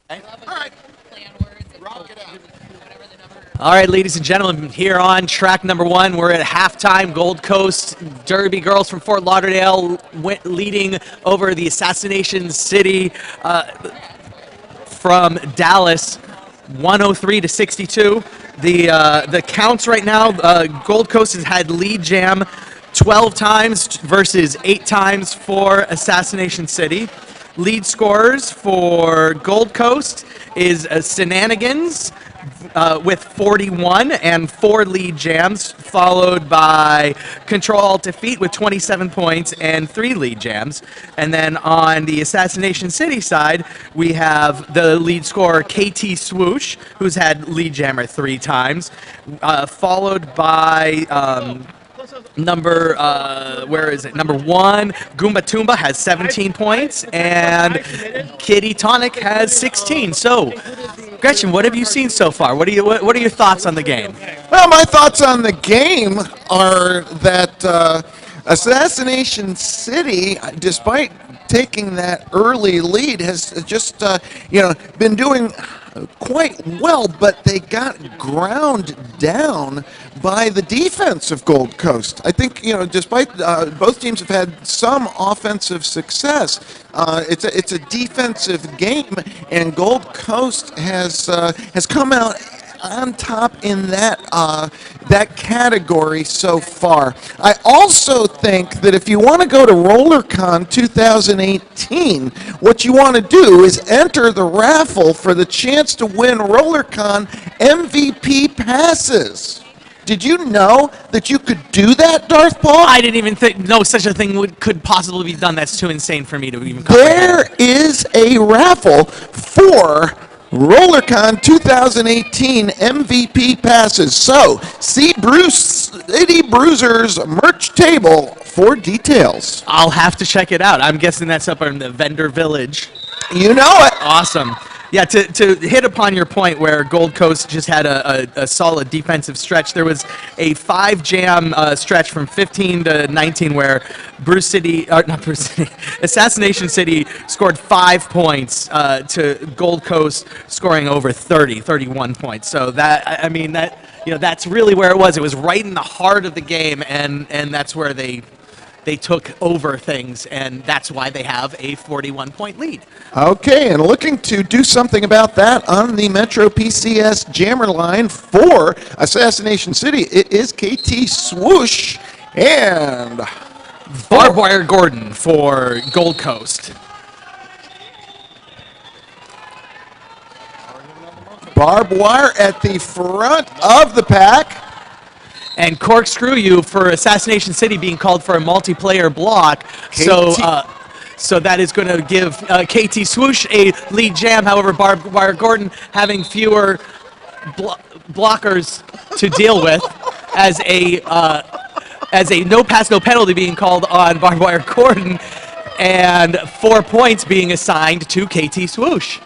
I love a All right. good play on words and Rock it out. whatever the number. All right, ladies and gentlemen, here on track number 1, we're at halftime. Gold Coast Derby girls from Fort Lauderdale leading over the Assassination City from Dallas, 103 to 62. The counts right now, Gold Coast has had lead jam 12 times versus 8 times for Assassination City. Lead scorers for Gold Coast is Shenanigans with 41 and 4 lead jams, followed by Control Alt Defeat with 27 points and 3 lead jams. And then on the Assassination City side, we have the lead scorer KT Swoosh, who's had lead jammer 3 times, followed by number 1, Goomba Toomba has 17 points, and Kitty Tonic has 16. So, Gretchen, what have you seen so far? What are your thoughts on the game? Well, my thoughts on the game are that Assassination City, despite taking that early lead, has just been doing quite well, but they got ground down by the defense of Gold Coast. I think, despite both teams have had some offensive success, it's a defensive game, and Gold Coast has come out on top in that category so far. I also think that if you want to go to RollerCon 2018, what you want to do is enter the raffle for the chance to win RollerCon MVP passes. Did you know that you could do that, Darth Paul? I didn't even know such a thing could possibly be done. That's too insane for me to even comprehend. There is a raffle for RollerCon 2018 MVP passes. So, see Bruce City Bruiser's merch table for details. I'll have to check it out. I'm guessing that's up in the vendor village. You know it. Awesome. Yeah, to hit upon your point where Gold Coast just had a solid defensive stretch, there was a 5-jam stretch from 15 to 19 where Assassination City scored 5 points to Gold Coast scoring over 31 points. So that's really where it was. It was right in the heart of the game, and that's where they took over things, and that's why they have a 41-point lead. Okay, and looking to do something about that on the Metro PCS jammer line for Assassination City, it is KT Swoosh and Barbed Wire Gordon for Gold Coast. Barbed Wire at the front of the pack. And Corkscrew You for Assassination City being called for a multiplayer block. So that is going to give KT Swoosh a lead jam. However, Barbed Wire Gordon having fewer blockers to deal with as a no pass, no penalty being called on Barbed Wire Gordon, and 4 points being assigned to KT Swoosh.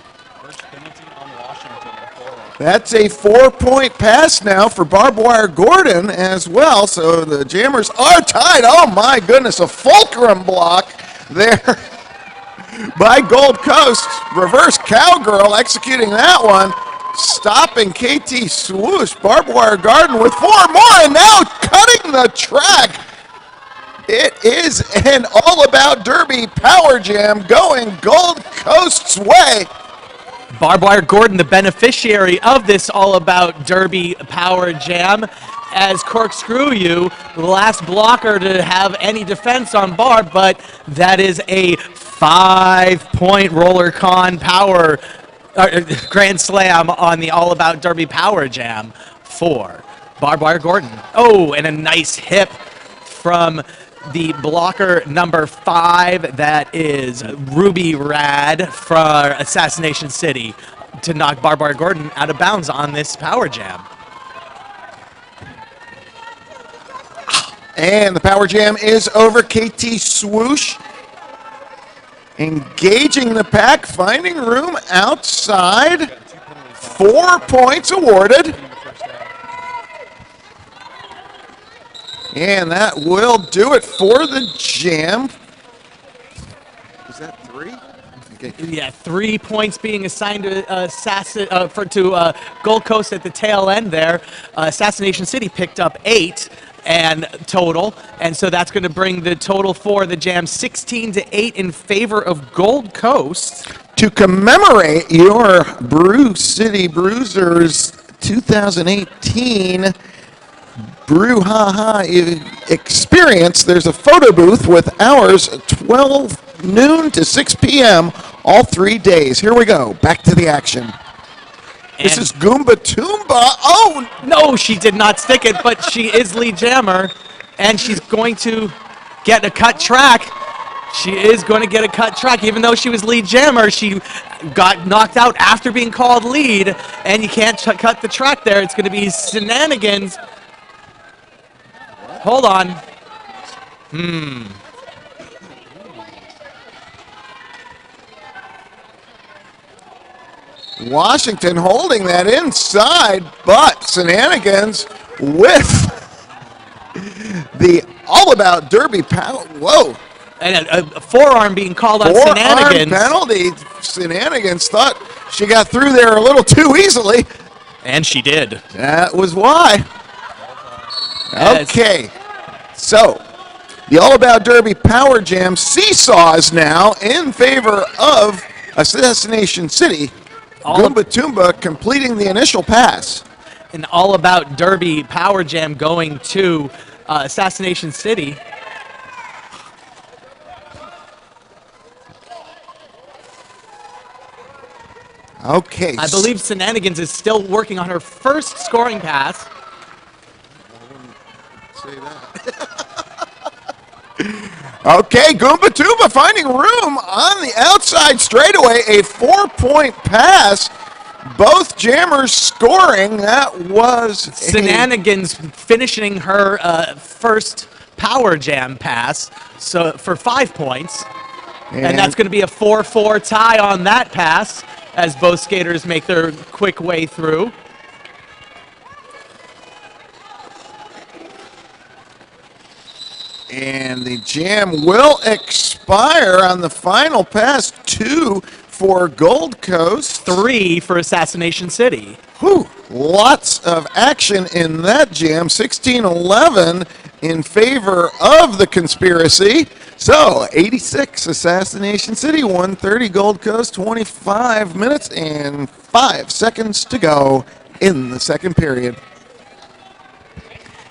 That's a 4-point pass now for Barbed Wire Gordon as well. So the Jammers are tied. Oh my goodness, a fulcrum block there by Gold Coast. Reverse cowgirl executing that one, stopping KT Swoosh. Barbed Wire Gordon with 4 more, and now cutting the track. It is an all-about Derby power jam going Gold Coast's way. Barbed Wire Gordon, the beneficiary of this all-about Derby power jam, as Corkscrew You, the last blocker to have any defense on Barb, but that is a 5-point RollerCon power grand slam on the all-about Derby power jam for Barbed Wire Gordon. Oh, and a nice hip from the blocker number 5, that is Ruby Rad for Assassination City, to knock Barbed Wire Gordon out of bounds on this power jam. And the power jam is over. KT Swoosh engaging the pack, finding room outside. 4 points awarded. And that will do it for the jam. Is that 3? Yeah, 3 points being assigned to Gold Coast at the tail end there. Assassination City picked up 8 and total, and so that's going to bring the total for the Jam 16-8 in favor of Gold Coast. To commemorate your Brew City Bruisers 2018 Brewhaha experience, there's a photo booth with hours 12 noon to 6 p.m. all 3 days. Here we go. Back to the action. This And- is Goomba Toomba. Oh, No, she did not stick it, but she is lead jammer, and she's going to get a cut track. She is going to get a cut track. Even though she was lead jammer, she got knocked out after being called lead, and you can't cut the track there. It's going to be Shenanigans. Hold on. Washington holding that inside, but Shenanigans with the All About Derby power. Whoa. And a forearm being called on Forearm Shenanigans. penalty. Shenanigans thought she got through there a little too easily. And she did. That was why. Yes. Okay. So, the All About Derby Power Jam seesaws now in favor of Assassination City. Goomba Toomba completing the initial pass. An All About Derby Power Jam going to Assassination City. Okay. I believe Shenanigans is still working on her first scoring pass. Say that. Okay, Goomba Toomba finding room on the outside straightaway. A 4-point pass. Both jammers scoring. That was Shenanigans finishing her first Power Jam pass so for 5 points. And that's going to be a 4-4 tie on that pass as both skaters make their quick way through. And the jam will expire on the final pass. 2 for Gold Coast. 3 for Assassination City. Whew, lots of action in that jam. 16-11 in favor of the conspiracy. So, 86 Assassination City, 130 Gold Coast, 25 minutes and 5 seconds to go in the second period.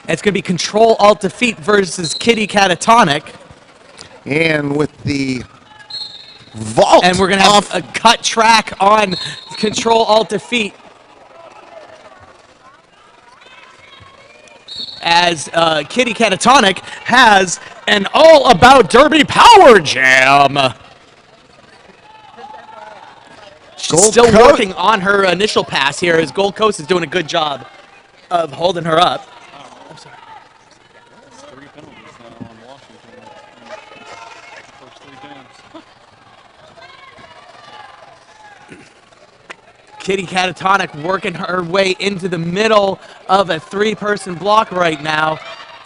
It's going to be Control Alt Defeat versus Kitty Catatonic. And with the vault And we're going to have a cut track on Control Alt Defeat. As Kitty Catatonic has an All About Derby Power Jam. She's Gold still Coast. working on her initial pass here as Gold Coast is doing a good job of holding her up. I'm sorry. 3 penalties now on Washington in the first 3 jams. Kitty Catatonic working her way into the middle of a 3-person block right now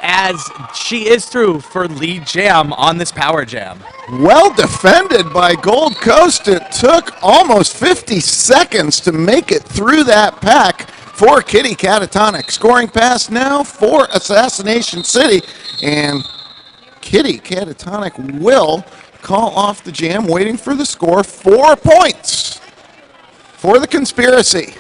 as she is through for lead jam on this Power Jam. well defended by Gold Coast. It took almost 50 seconds to make it through that pack for Kitty Catatonic. Scoring pass now for Assassination City. And Kitty Catatonic will call off the jam, waiting for the score. 4 points for the conspiracy.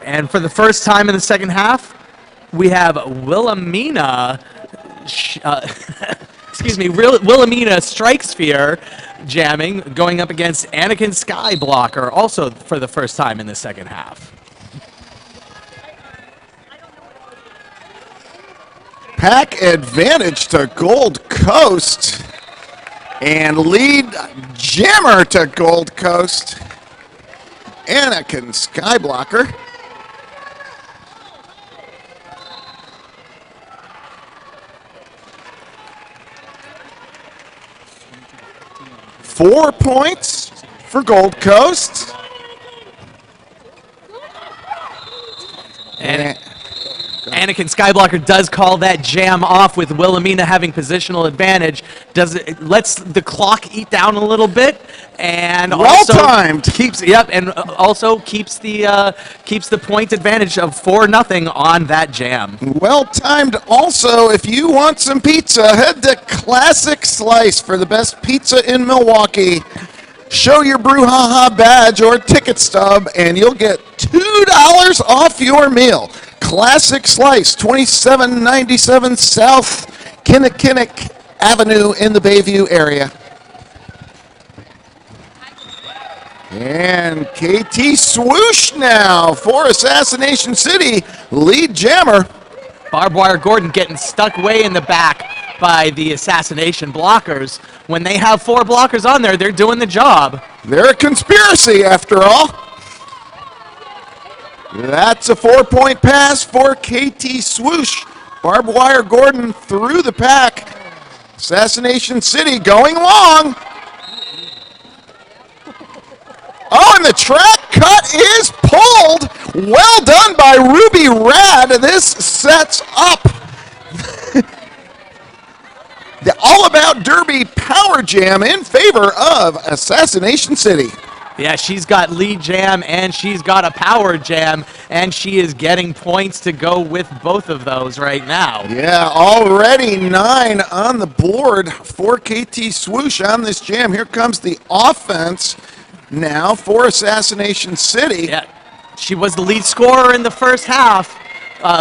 And for the first time in the second half, we have Wilhelmina, Wilhelmina Strike Sphere jamming, going up against Anakin Skyblocker, also for the first time in the second half. Pack advantage to Gold Coast. And lead jammer to Gold Coast. Anakin Skyblocker. Four points for Gold And Anakin Skyblocker does call that jam off with Wilhelmina having positional advantage. It lets the clock eat down a little bit, and also Well-timed. keeps also keeps the point advantage of 4-0 on that jam. Well-timed also. If you want some pizza, head to Classic Slice for the best pizza in Milwaukee. Show your Brewhaha badge or ticket stub, and you'll get $2 off your meal. Classic Slice, 2797 South Kinnickinnick Avenue in the Bayview area. And KT Swoosh now for Assassination City, lead jammer. Barbed Wire Gordon getting stuck way in the back by the Assassination blockers. When they have 4 blockers on there, they're doing the job. They're a conspiracy after all. That's a 4-point pass for KT Swoosh. Barbed Wire Gordon through the pack. Assassination City going long. Oh, and the track cut is pulled. Well done by Ruby Rad. This sets up the All About Derby Power Jam in favor of Assassination City. Yeah, she's got lead jam and she's got a power jam, and she is getting points to go with both of those right now. Yeah, already 9 on the board for KT Swoosh on this jam. Here comes the offense now for Assassination City. Yeah, she was the lead scorer in the first half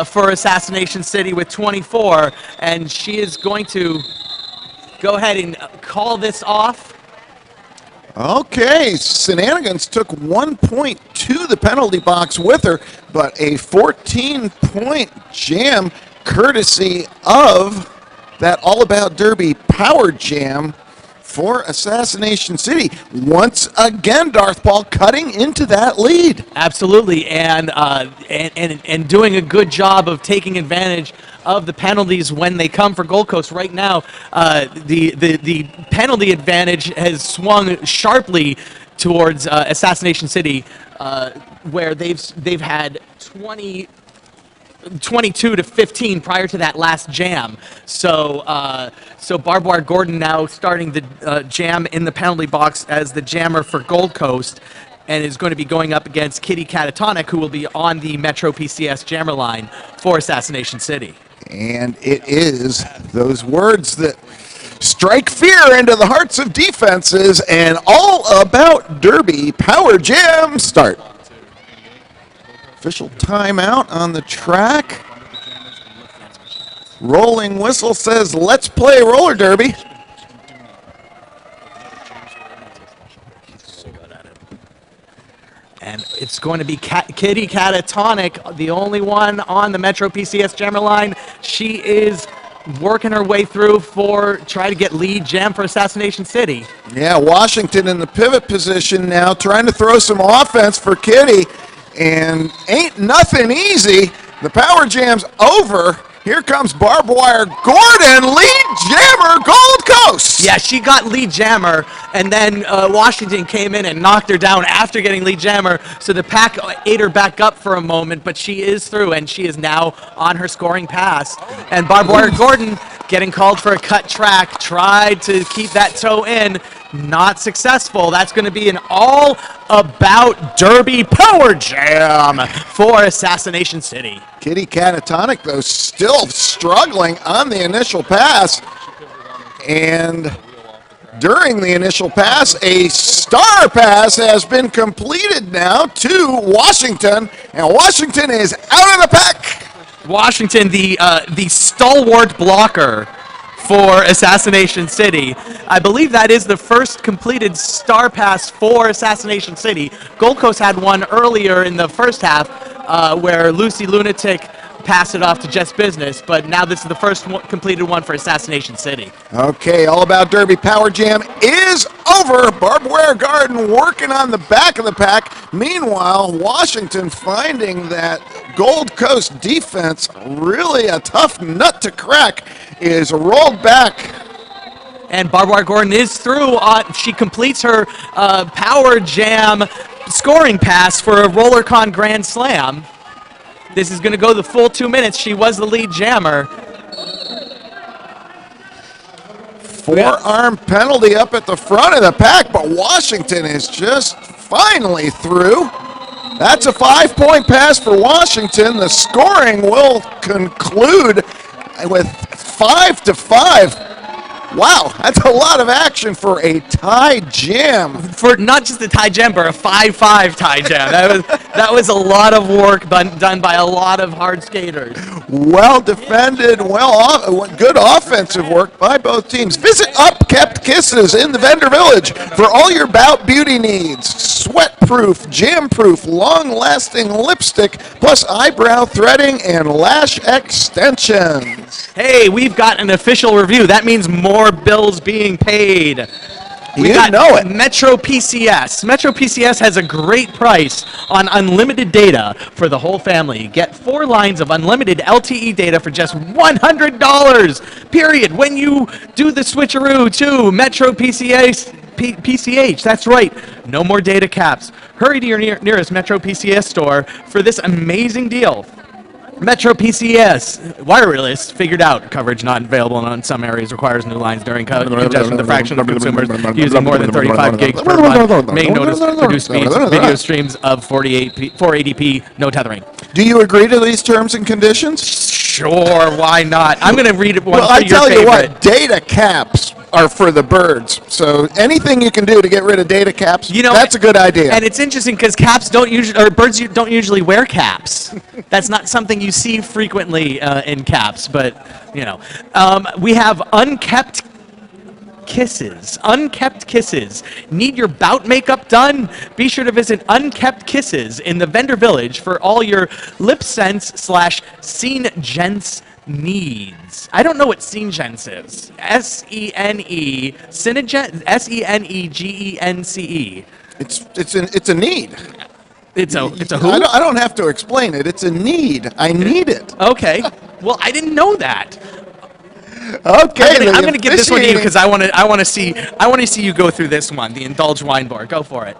for Assassination City with 24, and she is going to go ahead and call this off. Okay, Shenanigans took 1 point to the penalty box with her, but a 14-point jam courtesy of that All About Derby Power Jam for Assassination City. Once again, Darth Paul cutting into that lead. Absolutely, and doing a good job of taking advantage of the penalties when they come for Gold Coast. Right now, the penalty advantage has swung sharply towards Assassination City, where they've had 22 to 15 prior to that last jam. So Barbed Wire Gordon now starting the jam in the penalty box as the jammer for Gold Coast, and is going to be going up against Kitty Catatonic, who will be on the Metro PCS jammer line for Assassination City. And it is those words that strike fear into the hearts of defenses, and All About Derby Power Jam start. Official timeout on the track. Rolling whistle says, let's play roller derby. And it's going to be Kitty Catatonic, the only one on the Metro PCS jammer line. She is working her way through try to get lead jam for Assassination City. Yeah, Washington in the pivot position now, trying to throw some offense for Kitty, and ain't nothing easy. The power jam's over. Here comes Barbed Wire Gordon, lead jammer, Gold Coast. Yeah, she got lead jammer, and then Washington came in and knocked her down after getting lead jammer, so the pack ate her back up for a moment, but she is through, and she is now on her scoring pass. And Barbed Wire Gordon getting called for a cut track, tried to keep that toe in, not successful. That's going to be an All About Derby Power Jam for Assassination City. Kitty Catatonic, though, still struggling on the initial pass. And during the initial pass, a star pass has been completed now to Washington, and Washington is out of the pack. Washington, the stalwart blocker for Assassination City. I believe that is the first completed star pass for Assassination City. Gold Coast had one earlier in the first half where Lucy Lunatic passed it off to Just Business, but now this is the first completed one for Assassination City. Okay, All About Derby Power Jam is over. Barbed Wire Garden working on the back of the pack. Meanwhile, Washington finding that Gold Coast defense really a tough nut to crack is rolled back. And Barbed Wire Gordon is through. She completes her Power Jam scoring pass for a RollerCon Grand Slam. This is going to go the full 2 minutes. She was the lead jammer. Forearm penalty up at the front of the pack, but Washington is just finally through. That's a 5-point pass for Washington. The scoring will conclude with 5-5. Wow, that's a lot of action for a tie jam. For not just a tie jam, but a 5-5 tie jam. That was a lot of work done by a lot of hard skaters. Well defended, good offensive work by both teams. Visit Upkept Kisses in the Vendor Village for all your bout beauty needs. Sweat-proof, jam-proof, long-lasting lipstick, plus eyebrow threading and lash extensions. Hey, we've got an official review. That means more bills being paid. We got know it. Metro PCS. Metro PCS has a great price on unlimited data for the whole family. Get 4 lines of unlimited LTE data for just $100, period. When you do the switcheroo to Metro PCH, that's right. No more data caps. Hurry to your nearest Metro PCS store for this amazing deal. Metro PCS wireless figured out coverage not available in some areas requires new lines during congestion. The fraction of consumers using more than 35 gigs per month may notice reduced speeds. Video streams of 480p, no tethering. Do you agree to these terms and conditions? Sure, why not? I'm going to read it. Well, I tell you what, data caps are for the birds. So anything you can do to get rid of data caps, that's a good idea. And it's interesting because birds don't usually wear caps. That's not something you see frequently in caps, but we have unkept kisses. Unkept Kisses. Need your bout makeup done? Be sure to visit Unkept Kisses in the Vendor Village for all your lip sense / scene gents needs. I don't know what scene gents is. S-E-N-E, Senegence, It's a need. It's a who? I don't have to explain it. It's a need. I need it. Okay. Well, I didn't know that. Okay. I'm going to give this one to you because I want to see you go through this one. The Indulge Wine Bar. Go for it.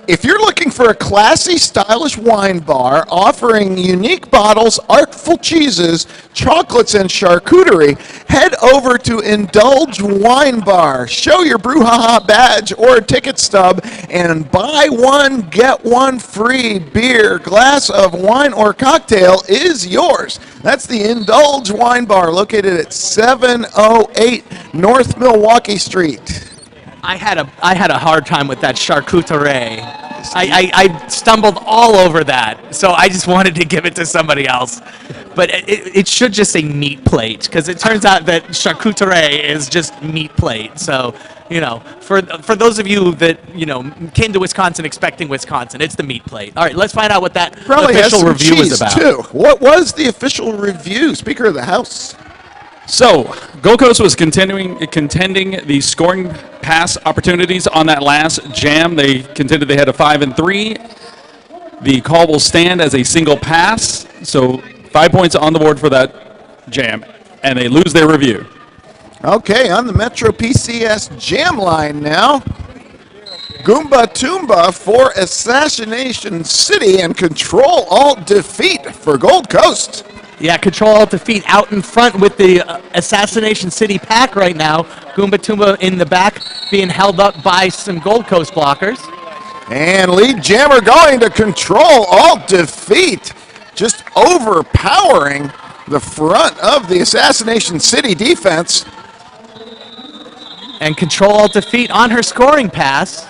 If you're looking for a classy, stylish wine bar offering unique bottles, artful cheeses, chocolates, and charcuterie, head over to Indulge Wine Bar. Show your Brewhaha badge or ticket stub and buy one, get one free beer, glass of wine, or cocktail is yours. That's the Indulge Wine Bar located at 708 North Milwaukee Street. I had a hard time with that charcuterie. I stumbled all over that, so I just wanted to give it to somebody else. But it should just say meat plate, because it turns out that charcuterie is just meat plate. So, for those of you that, came to Wisconsin expecting Wisconsin, it's the meat plate. All right, let's find out what that official review is about. Too. What was the official review, Speaker of the House? So, Gold Coast was contending the scoring pass opportunities on that last jam. They contended they had a 5 and 3. The call will stand as a single pass, so 5 points on the board for that jam, and they lose their review. Okay, on the Metro PCS jam line now. Goomba Toomba for Assassination City and Control Alt Defeat for Gold Coast. Yeah, Control Alt Defeat out in front with the Assassination City pack right now. Goomba Toomba in the back being held up by some Gold Coast blockers. And lead jammer going to Control Alt Defeat. Just overpowering the front of the Assassination City defense. And Control Alt Defeat on her scoring pass.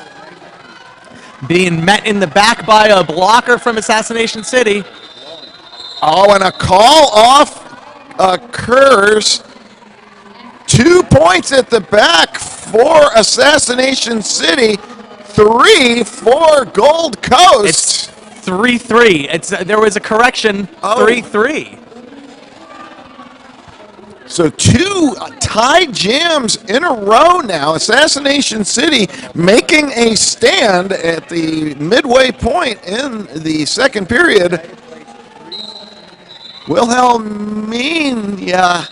Being met in the back by a blocker from Assassination City. Oh, and a call off occurs. 2 points at the back for Assassination City. 3 for Gold Coast. It's 3-3. There was a correction. 3-3. So 2 tie jams in a row now. Assassination City making a stand at the midway point in the second period. Wilhelmina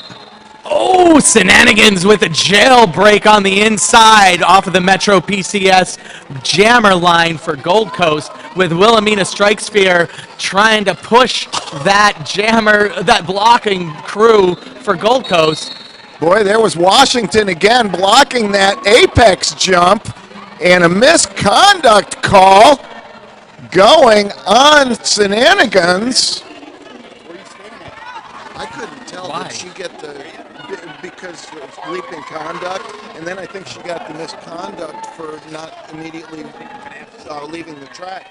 Oh, Shenanigans with a jailbreak on the inside off of the Metro PCS jammer line for Gold Coast, with Wilhelmina Strike Sphere trying to push that jammer, that blocking crew for Gold Coast. Boy, there was Washington again blocking that apex jump, and a misconduct call going on Shenanigans. I couldn't tell. Why? Did she get because of leaping conduct, and then I think she got the misconduct for not immediately leaving the track.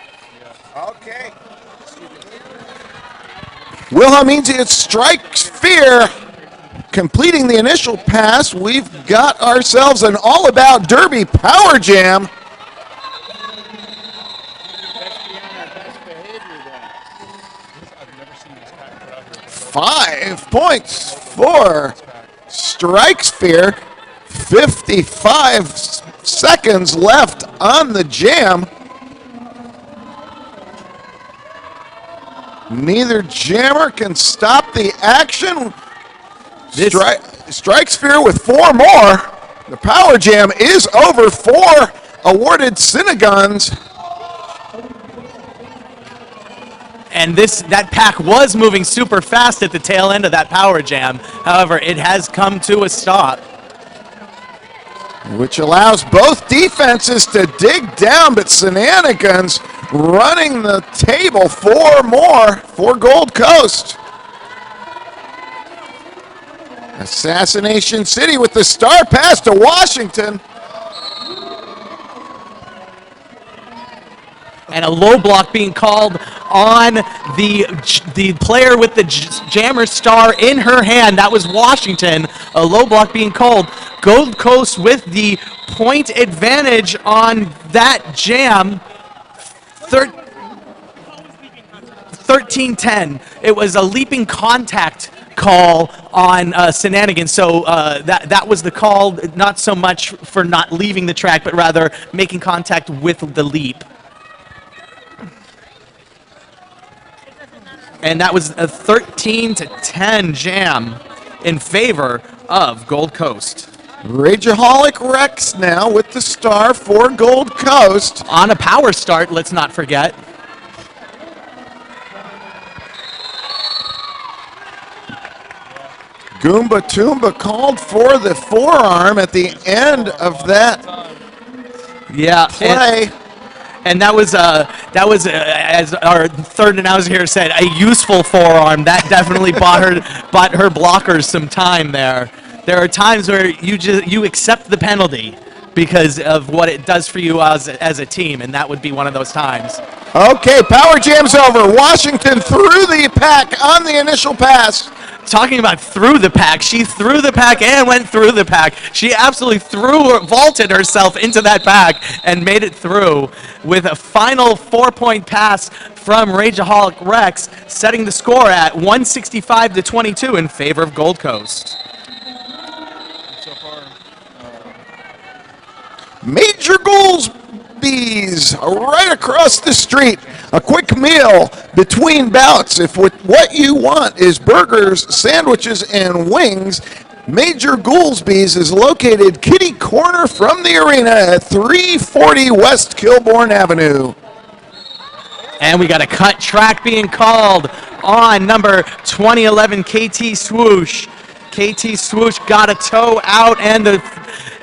Okay. Wilhelmina Strike Sphere completing the initial pass. We've got ourselves an all-about Derby Power Jam. I've never seen this pack put out here. 5 points for Strike Sphere. 55 seconds left on the jam. Neither jammer can stop the action. Strike Sphere with 4 more. The Power Jam is over. 4 awarded Synagons. And that pack was moving super fast at the tail end of that Power Jam. However, it has come to a stop. Which allows both defenses to dig down, but Shenanigans running the table. 4 more for Gold Coast. Assassination City with the star pass to Washington. And a low block being called on the player with the jammer star in her hand. That was Washington. A low block being called. Gold Coast with the point advantage on that jam. 13-10. It was a leaping contact call on Shenanigans. So that was the call, not so much for not leaving the track, but rather making contact with the leap. And that was a 13-10 jam in favor of Gold Coast. Rageaholic Rex now with the star for Gold Coast. On a power start, let's not forget. Goomba Toomba called for the forearm at the end of that play. And that was as our third announcer here said, a useful forearm. That definitely bought her blockers some time there. There are times where you accept the penalty because of what it does for you as a team, and that would be one of those times. Okay, Power Jam's over. Washington through the pack on the initial pass. Talking about through the pack, she threw the pack and went through the pack. She absolutely vaulted herself into that pack and made it through with a final 4-point pass from Rageaholic Rex, setting the score at 165-22 in favor of Gold Coast. So far, Major Goolsby's right across the street. A quick meal between bouts. If what you want is burgers, sandwiches, and wings, Major Goolsby's is located kitty corner from the arena at 340 West Kilbourne Avenue. And we got a cut track being called on number 2011 KT Swoosh. KT Swoosh got a toe out, and the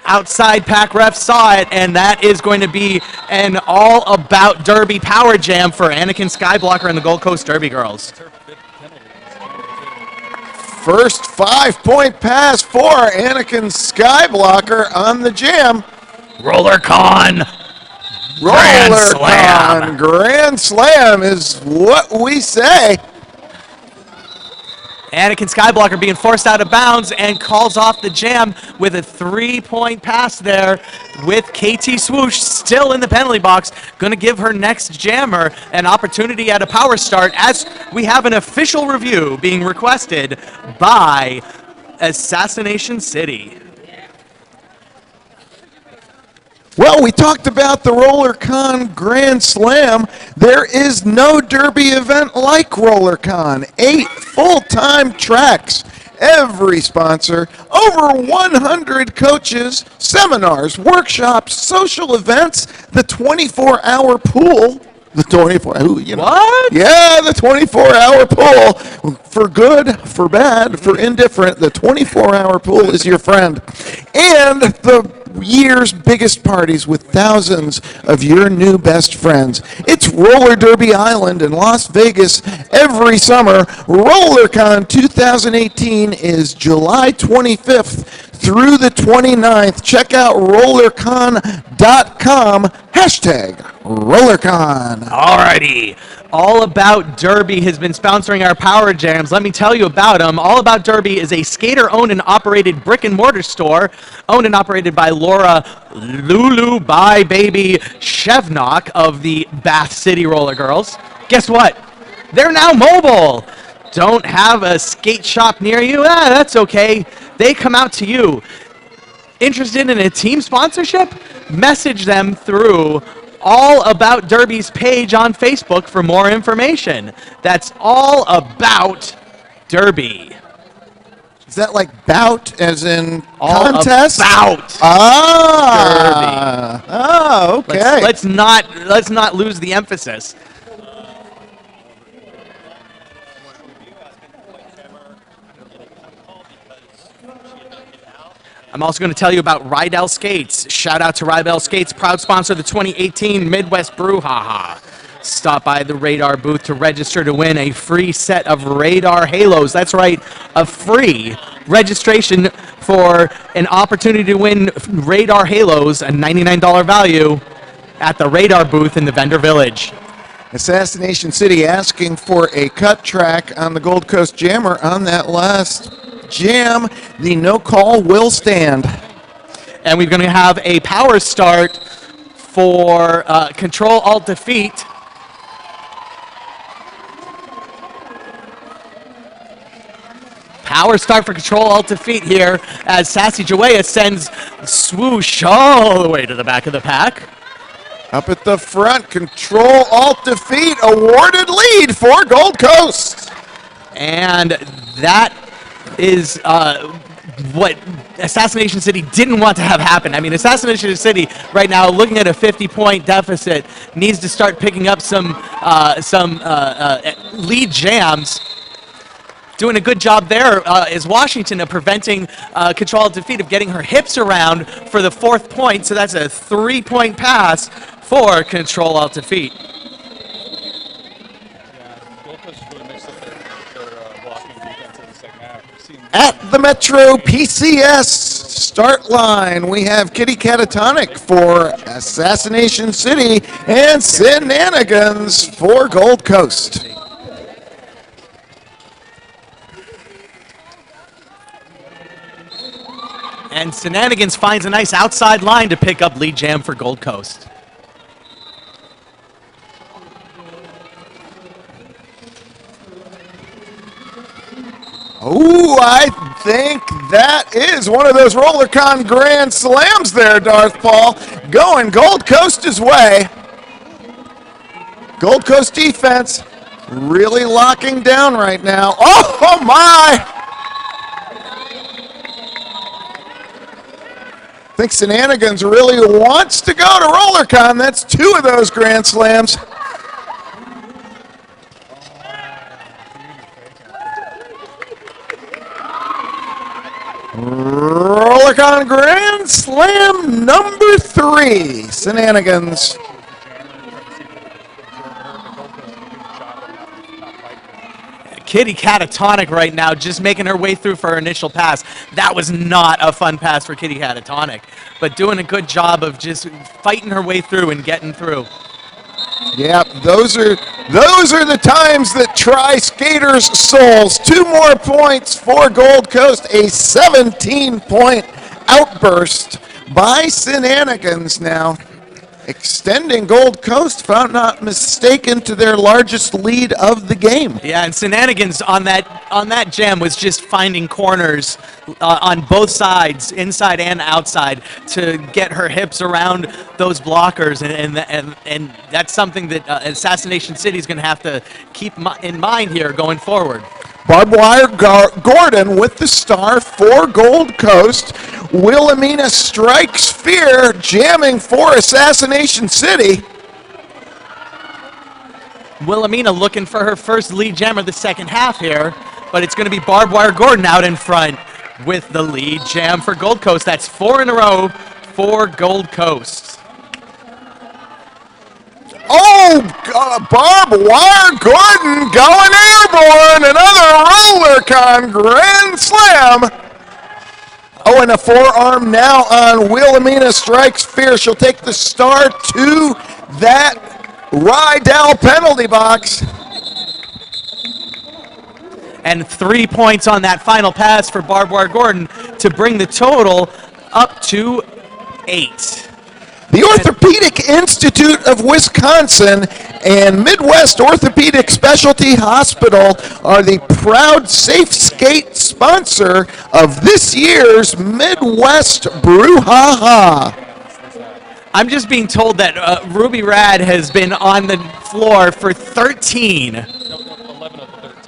outside pack ref saw it, and that is going to be an all-about Derby Power Jam for Anakin Skyblocker and the Gold Coast Derby Girls. First 5-point pass for Anakin Skyblocker on the jam. Roller Con. Grand Slam is what we say. Anakin Skyblocker being forced out of bounds and calls off the jam with a 3-point pass there, with KT Swoosh still in the penalty box. Going to give her next jammer an opportunity at a power start, as we have an official review being requested by Assassination City. Well, we talked about the RollerCon Grand Slam. There is no Derby event like RollerCon. 8 full-time tracks, every sponsor, over 100 coaches, seminars, workshops, social events, the 24-hour pool. The 24, What? Yeah, the 24-hour pool. For good, for bad, for indifferent, the 24-hour pool is your friend. And the year's biggest parties with thousands of your new best friends. It's Roller Derby Island in Las Vegas every summer. RollerCon 2018 is July 25th through the 29th. Check out rollercon.com, hashtag RollerCon. Alrighty. All About Derby has been sponsoring our Power Jams. Let me tell you about them. All About Derby is a skater-owned and operated brick-and-mortar store, owned and operated by Laura Lulu by Baby Shevnock of the Bath City Roller Girls. Guess what? They're now mobile. Don't have a skate shop near you? That's okay. They come out to you. Interested in a team sponsorship? Message them through All About Derby's page on Facebook for more information. That's All About Derby. Is that like bout as in All contest? About Ah. Derby. Oh, okay. Let's not lose the emphasis. I'm also going to tell you about Rydell Skates. Shout out to Rydell Skates, proud sponsor of the 2018 Midwest Brewhaha. Stop by the Radar booth to register to win a free set of Radar Halos. That's right, a free registration for an opportunity to win Radar Halos, a $99 value, at the Radar booth in the Vendor Village. Assassination City asking for a cut track on the Gold Coast Jammer on that last jam. The no call will stand. And we're going to have a power start for Control Alt Defeat. Power start for Control Alt Defeat here as Sassy Joea sends Swoosh all the way to the back of the pack. Up at the front, Control Alt Defeat, awarded lead for Gold Coast. And that is what Assassination City didn't want to have happen. I mean, Assassination City right now, looking at a 50-point deficit, needs to start picking up some lead jams. Doing a good job there is Washington of preventing Control Alt Defeat of getting her hips around for the 4th point. So that's a 3-point pass for Control Alt Defeat. At the Metro PCS start line, we have Kitty Catatonic for Assassination City and Shenanigans for Gold Coast. And Shenanigans finds a nice outside line to pick up lead jam for Gold Coast. Oh, I think that is one of those RollerCon Grand Slams there, Darth Paul. Going Gold Coast's way. Gold Coast defense really locking down right now. Oh my! I think Shenanigans really wants to go to RollerCon. That's 2 of those Grand Slams. RollerCon Grand Slam number 3, Shenanigans. Kitty Catatonic right now just making her way through for her initial pass. That was not a fun pass for Kitty Catatonic, but doing a good job of just fighting her way through and getting through. Yeah, those are the times that try skaters' souls. 2 more points for Gold Coast, a 17-point outburst by Shenanigans now. Extending Gold Coast, if I'm not mistaken, to their largest lead of the game. Yeah, and Shenanigans on that jam was just finding corners on both sides, inside and outside, to get her hips around those blockers, and that's something that Assassination City is going to have to keep in mind here going forward. Barbed Wire Gordon with the star for Gold Coast. Wilhelmina strikes fear, jamming for Assassination City. Wilhelmina looking for her first lead jam of the second half here, but it's going to be Barbed Wire Gordon out in front with the lead jam for Gold Coast. That's 4 in a row for Gold Coast. Oh, Barbed Wire Gordon going airborne. Another RollerCon Grand Slam. Oh, and a forearm now on Wilhelmina strikes fear. She'll take the star to that Rydell penalty box. And 3 points on that final pass for Barbed Wire Gordon to bring the total up to 8. The Orthopedic Institute of Wisconsin and Midwest Orthopedic Specialty Hospital are the proud Safe Skate sponsor of this year's Midwest Brewhaha. I'm just being told that Ruby Rad has been on the floor for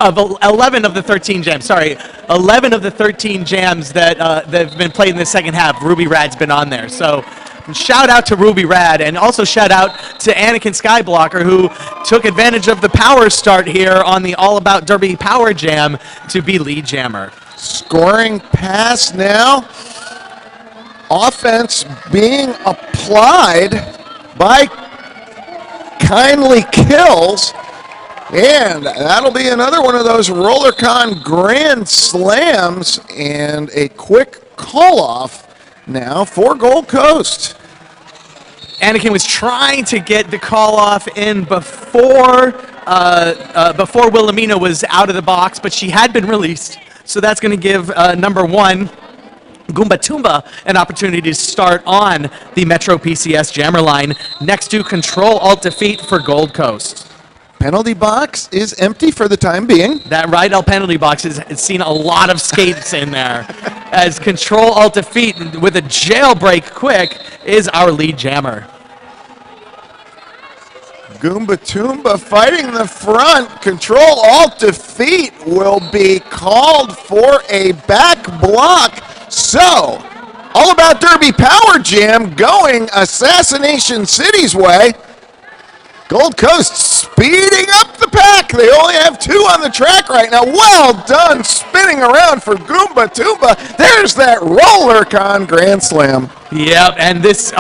11 of the 13 jams. Sorry, 11 of the 13 jams that have been played in the second half. Ruby Rad's been on there. So shout out to Ruby Rad, and also shout out to Anakin Skyblocker, who took advantage of the power start here on the All About Derby Power Jam to be lead jammer. Scoring pass now. Offense being applied by Kindly Kills. And that'll be another one of those RollerCon Grand Slams, and a quick call-off now for Gold Coast. Anakin was trying to get the call-off in before Wilhelmina was out of the box, but she had been released. So that's going to give number 1, Goomba Toomba, an opportunity to start on the Metro PCS jammer line next to Control-Alt-Defeat for Gold Coast. Penalty box is empty for the time being. That Rydell penalty box has seen a lot of skates in there, as Control-Alt-Defeat with a jailbreak quick is our lead jammer. Goomba Toomba fighting the front. Control-Alt-Defeat will be called for a back block. So, All About Derby Power Jam going Assassination City's way. Gold Coast speeding up the pack. They only have 2 on the track right now. Well done spinning around for Goomba Toomba. There's that RollerCon Grand Slam. Yep, and this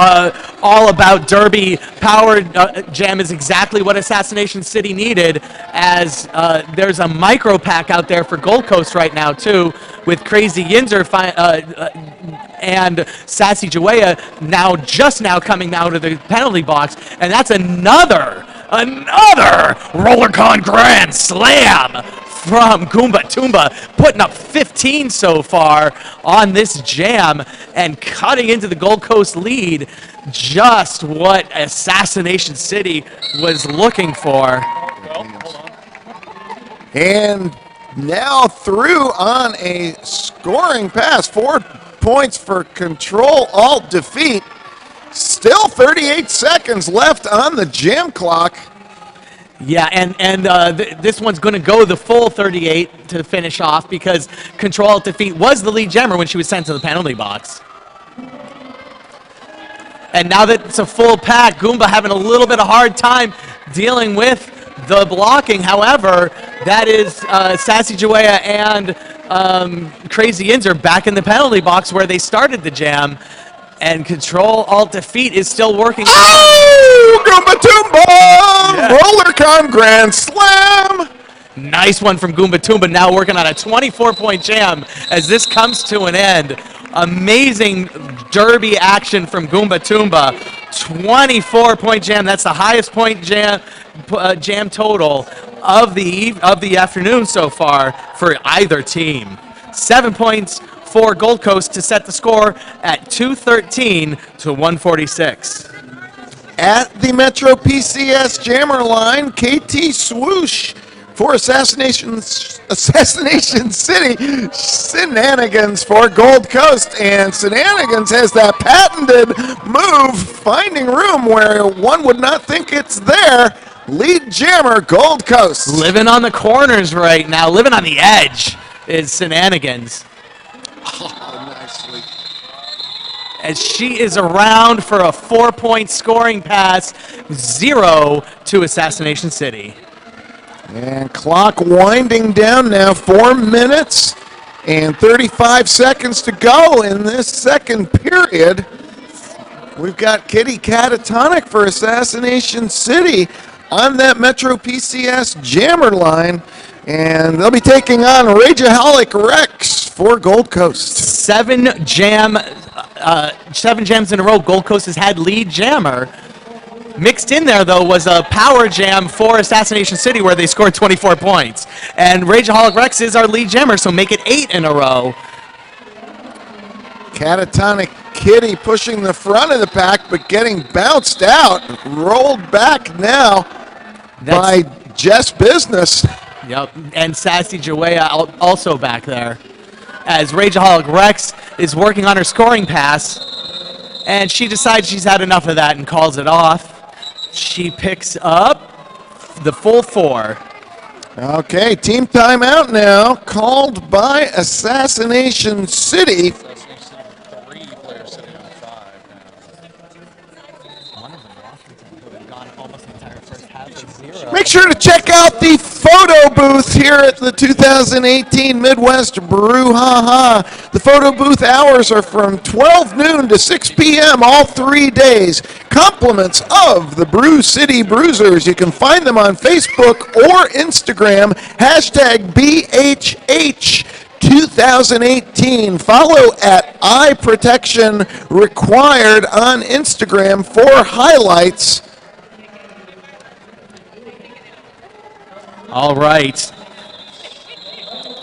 All About Derby Power Jam is exactly what Assassination City needed, as there's a micro pack out there for Gold Coast right now, too, with Crazy Yinzer and Sassy Jawea just now coming out of the penalty box, and that's another RollerCon Grand Slam from Goomba Toomba, putting up 15 so far on this jam and cutting into the Gold Coast lead. Just what Assassination City was looking for. And now through on a scoring pass. 4 points for Control-Alt-Defeat. Still 38 seconds left on the jam clock. Yeah, and this one's going to go the full 38 to finish off, because Control-Alt-Defeat was the lead jammer when she was sent to the penalty box. And now that it's a full pack, Goomba having a little bit of hard time dealing with the blocking. However, that is Sassy Jawea and Crazy Yinzer back in the penalty box where they started the jam. And Control-Alt-Defeat is still working. Oh, Goomba Toomba! Yeah. RollerCon Grand Slam! Nice one from Goomba Toomba, now working on a 24-point jam as this comes to an end. Amazing derby action from Goomba Toomba. 24-point jam, that's the highest point jam total of the afternoon so far for either team. 7 points for Gold Coast to set the score at 213 to 146. At the Metro PCS jammer line, KT Swoosh for Assassination City, Shenanigans for Gold Coast, and Shenanigans has that patented move, finding room where one would not think it's there. Lead jammer, Gold Coast. Living on the corners right now, living on the edge is Shenanigans. Oh, nicely. As she is around for a 4-point scoring pass, 0 to Assassination City. And clock winding down now, 4 minutes and 35 seconds to go in this second period. We've got Kitty Catatonic for Assassination City on that Metro PCS jammer line. And they'll be taking on Rageaholic Rex for Gold Coast. 7 jams in a row. Gold Coast has had lead jammer. Mixed in there, though, was a power jam for Assassination City where they scored 24 points. And Rageaholic Rex is our lead jammer, so make it 8 in a row. Catatonic Kitty pushing the front of the pack, but getting bounced out. Rolled back now by Jess Business. Yep, and Sassy Joea also back there. As Rageaholic Rex is working on her scoring pass, and she decides she's had enough of that and calls it off. She picks up the full 4. Okay, team timeout now, called by Assassination City. Assassination City with 3 players sitting on 5 now. One of them, Washington, who had gone almost the entire first half at 0. Make sure to check out the photo booth here at the 2018 Midwest Brewhaha. The photo booth hours are from 12 noon to 6 p.m. all 3 days. Compliments of the Brew City Bruisers. You can find them on Facebook or Instagram. Hashtag BHH2018. Follow at Eye Protection Required on Instagram for highlights. All right.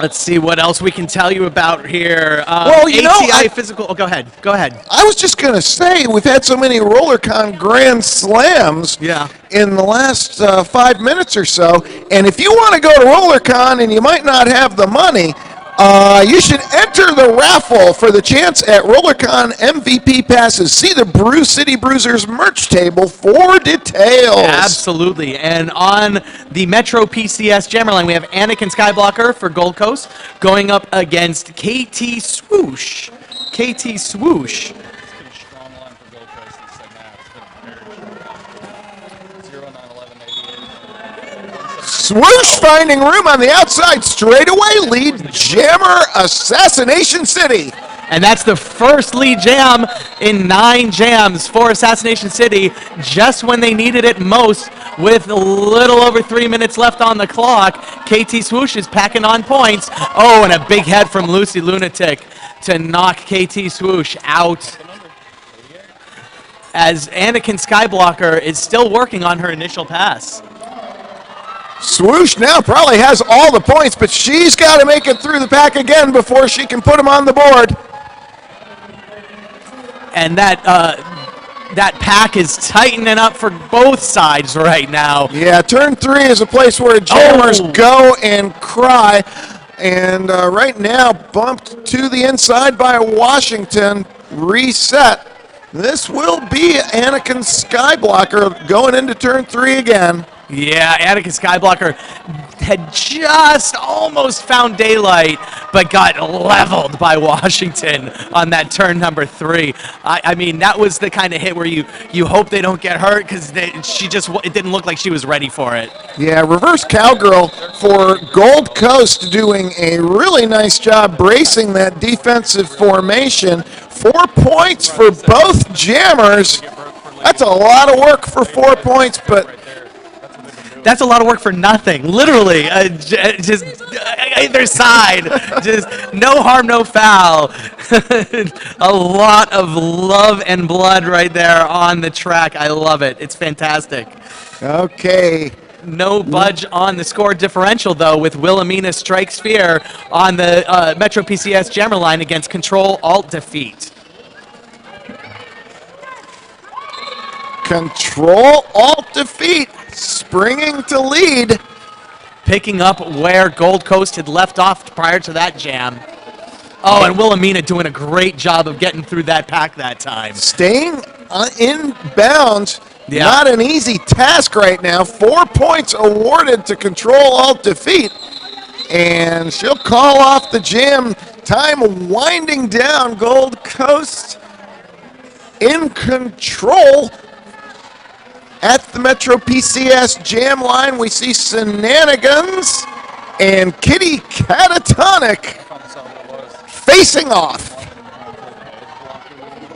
Let's see what else we can tell you about here. Well, you know, ATI physical. Oh, go ahead. Go ahead. I was just going to say, we've had so many RollerCon Grand Slams Yeah. in the last 5 minutes or so, and if you want to go to RollerCon and you might not have the money, you should enter the raffle for the chance at RollerCon MVP passes. See the Brew City Bruisers merch table for details. Absolutely. And on the Metro PCS jammer line, we have Anakin Skyblocker for Gold Coast going up against KT Swoosh. KT Swoosh. It's been a strong line for Gold Coast this second half. It's been a very strong line. 0-9-11-88. Swoosh finding room on the outside straightaway. Lead jammer Assassination City. And that's the first lead jam in 9 jams for Assassination City, just when they needed it most, with a little over 3 minutes left on the clock. KT Swoosh is packing on points. Oh, and a big head from Lucy Lunatic to knock KT Swoosh out, as Anakin Skyblocker is still working on her initial pass. Swoosh now probably has all the points, but she's got to make it through the pack again before she can put them on the board. And that pack is tightening up for both sides right now. Yeah, turn 3 is a place where jammers Oh. go and cry. And right now, bumped to the inside by Washington. Reset. This will be Anakin Skyblocker going into turn 3 again. Yeah, Anakin Skyblocker had just almost found daylight, but got leveled by Washington on that turn number 3. I mean, that was the kind of hit where you hope they don't get hurt, because it didn't look like she was ready for it. Yeah, reverse cowgirl for Gold Coast doing a really nice job bracing that defensive formation. 4 points for both jammers. That's a lot of work for 4 points, but That's a lot of work for nothing, literally. Just either side, just no harm, no foul. A lot of love and blood right there on the track. I love it. It's fantastic. okay. No budge on the score differential, though, with Wilhelmina Strikes Fear on the Metro PCS jammer line against Control Alt Defeat. Control Alt Defeat springing to lead. Picking up where Gold Coast had left off prior to that jam. Oh, and Wilhelmina doing a great job of getting through that pack that time. Staying in bounds Yeah. Not an easy task right now. 4 points awarded to Control Alt Defeat. And she'll call off the jam. Time winding down. Gold Coast in control. At the Metro PCS jam line, we see Shenanigans and Kitty Catatonic facing off.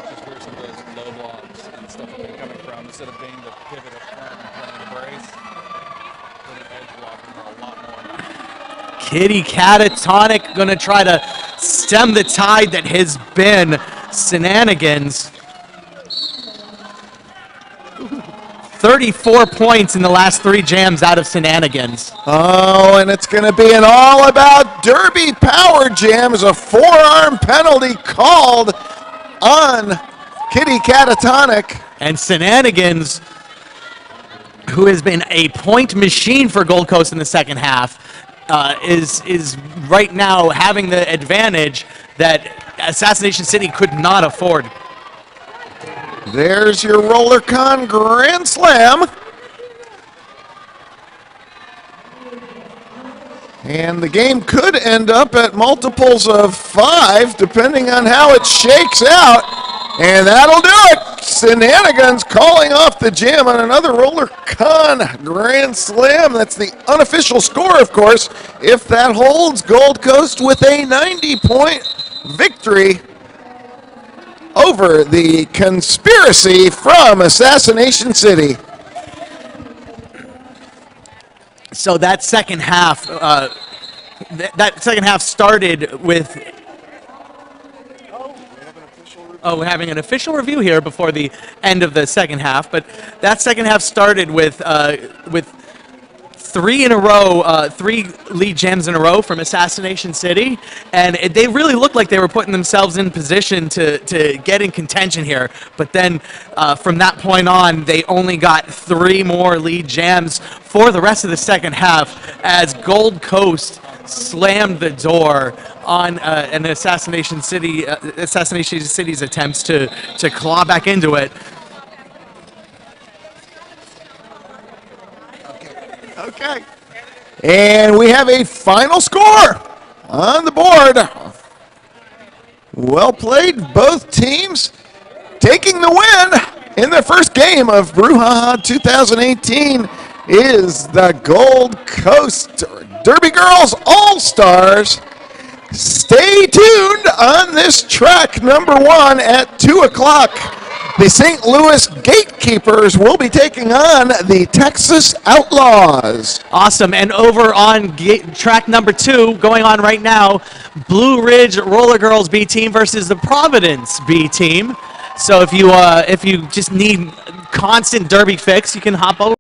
Just where some of those low blocks and stuff have been coming from. Instead of being the pivot up front and playing a brace, putting edge blocking a lot more. Kitty Catatonic going to try to stem the tide that has been Shenanigans. 34 points in the last 3 jams out of Shenanigans. Oh, and it's going to be an all-about Derby power jam as a forearm penalty called on Kitty Catatonic. And Shenanigans, who has been a point machine for Gold Coast in the second half, is right now having the advantage that Assassination City could not afford. There's your RollerCon Grand Slam. And the game could end up at multiples of 5, depending on how it shakes out. And that'll do it. Shenanigans calling off the jam on another RollerCon Grand Slam. That's the unofficial score, of course. If that holds, Gold Coast with a 90-point victory over the conspiracy from Assassination City. So that second half, that second half started with. Oh, we're having an official review here before the end of the second half, but that second half started with 3 in a row, 3 lead jams in a row from Assassination City, and they really looked like they were putting themselves in position to get in contention here. But then from that point on, they only got 3 more lead jams for the rest of the second half as Gold Coast slammed the door on an Assassination City's attempts to claw back into it. Okay. And we have a final score on the board. Well played, both teams taking the win in their first game of Brewhaha 2018 is the Gold Coast Derby Girls All-Stars. Stay tuned on this track number 1 at 2 o'clock. The St. Louis Gatekeepers will be taking on the Texas Outlaws. Awesome. And over on track number 2, going on right now, Blue Ridge Roller Girls B team versus the Providence B team. So if you just need constant derby fix, you can hop over.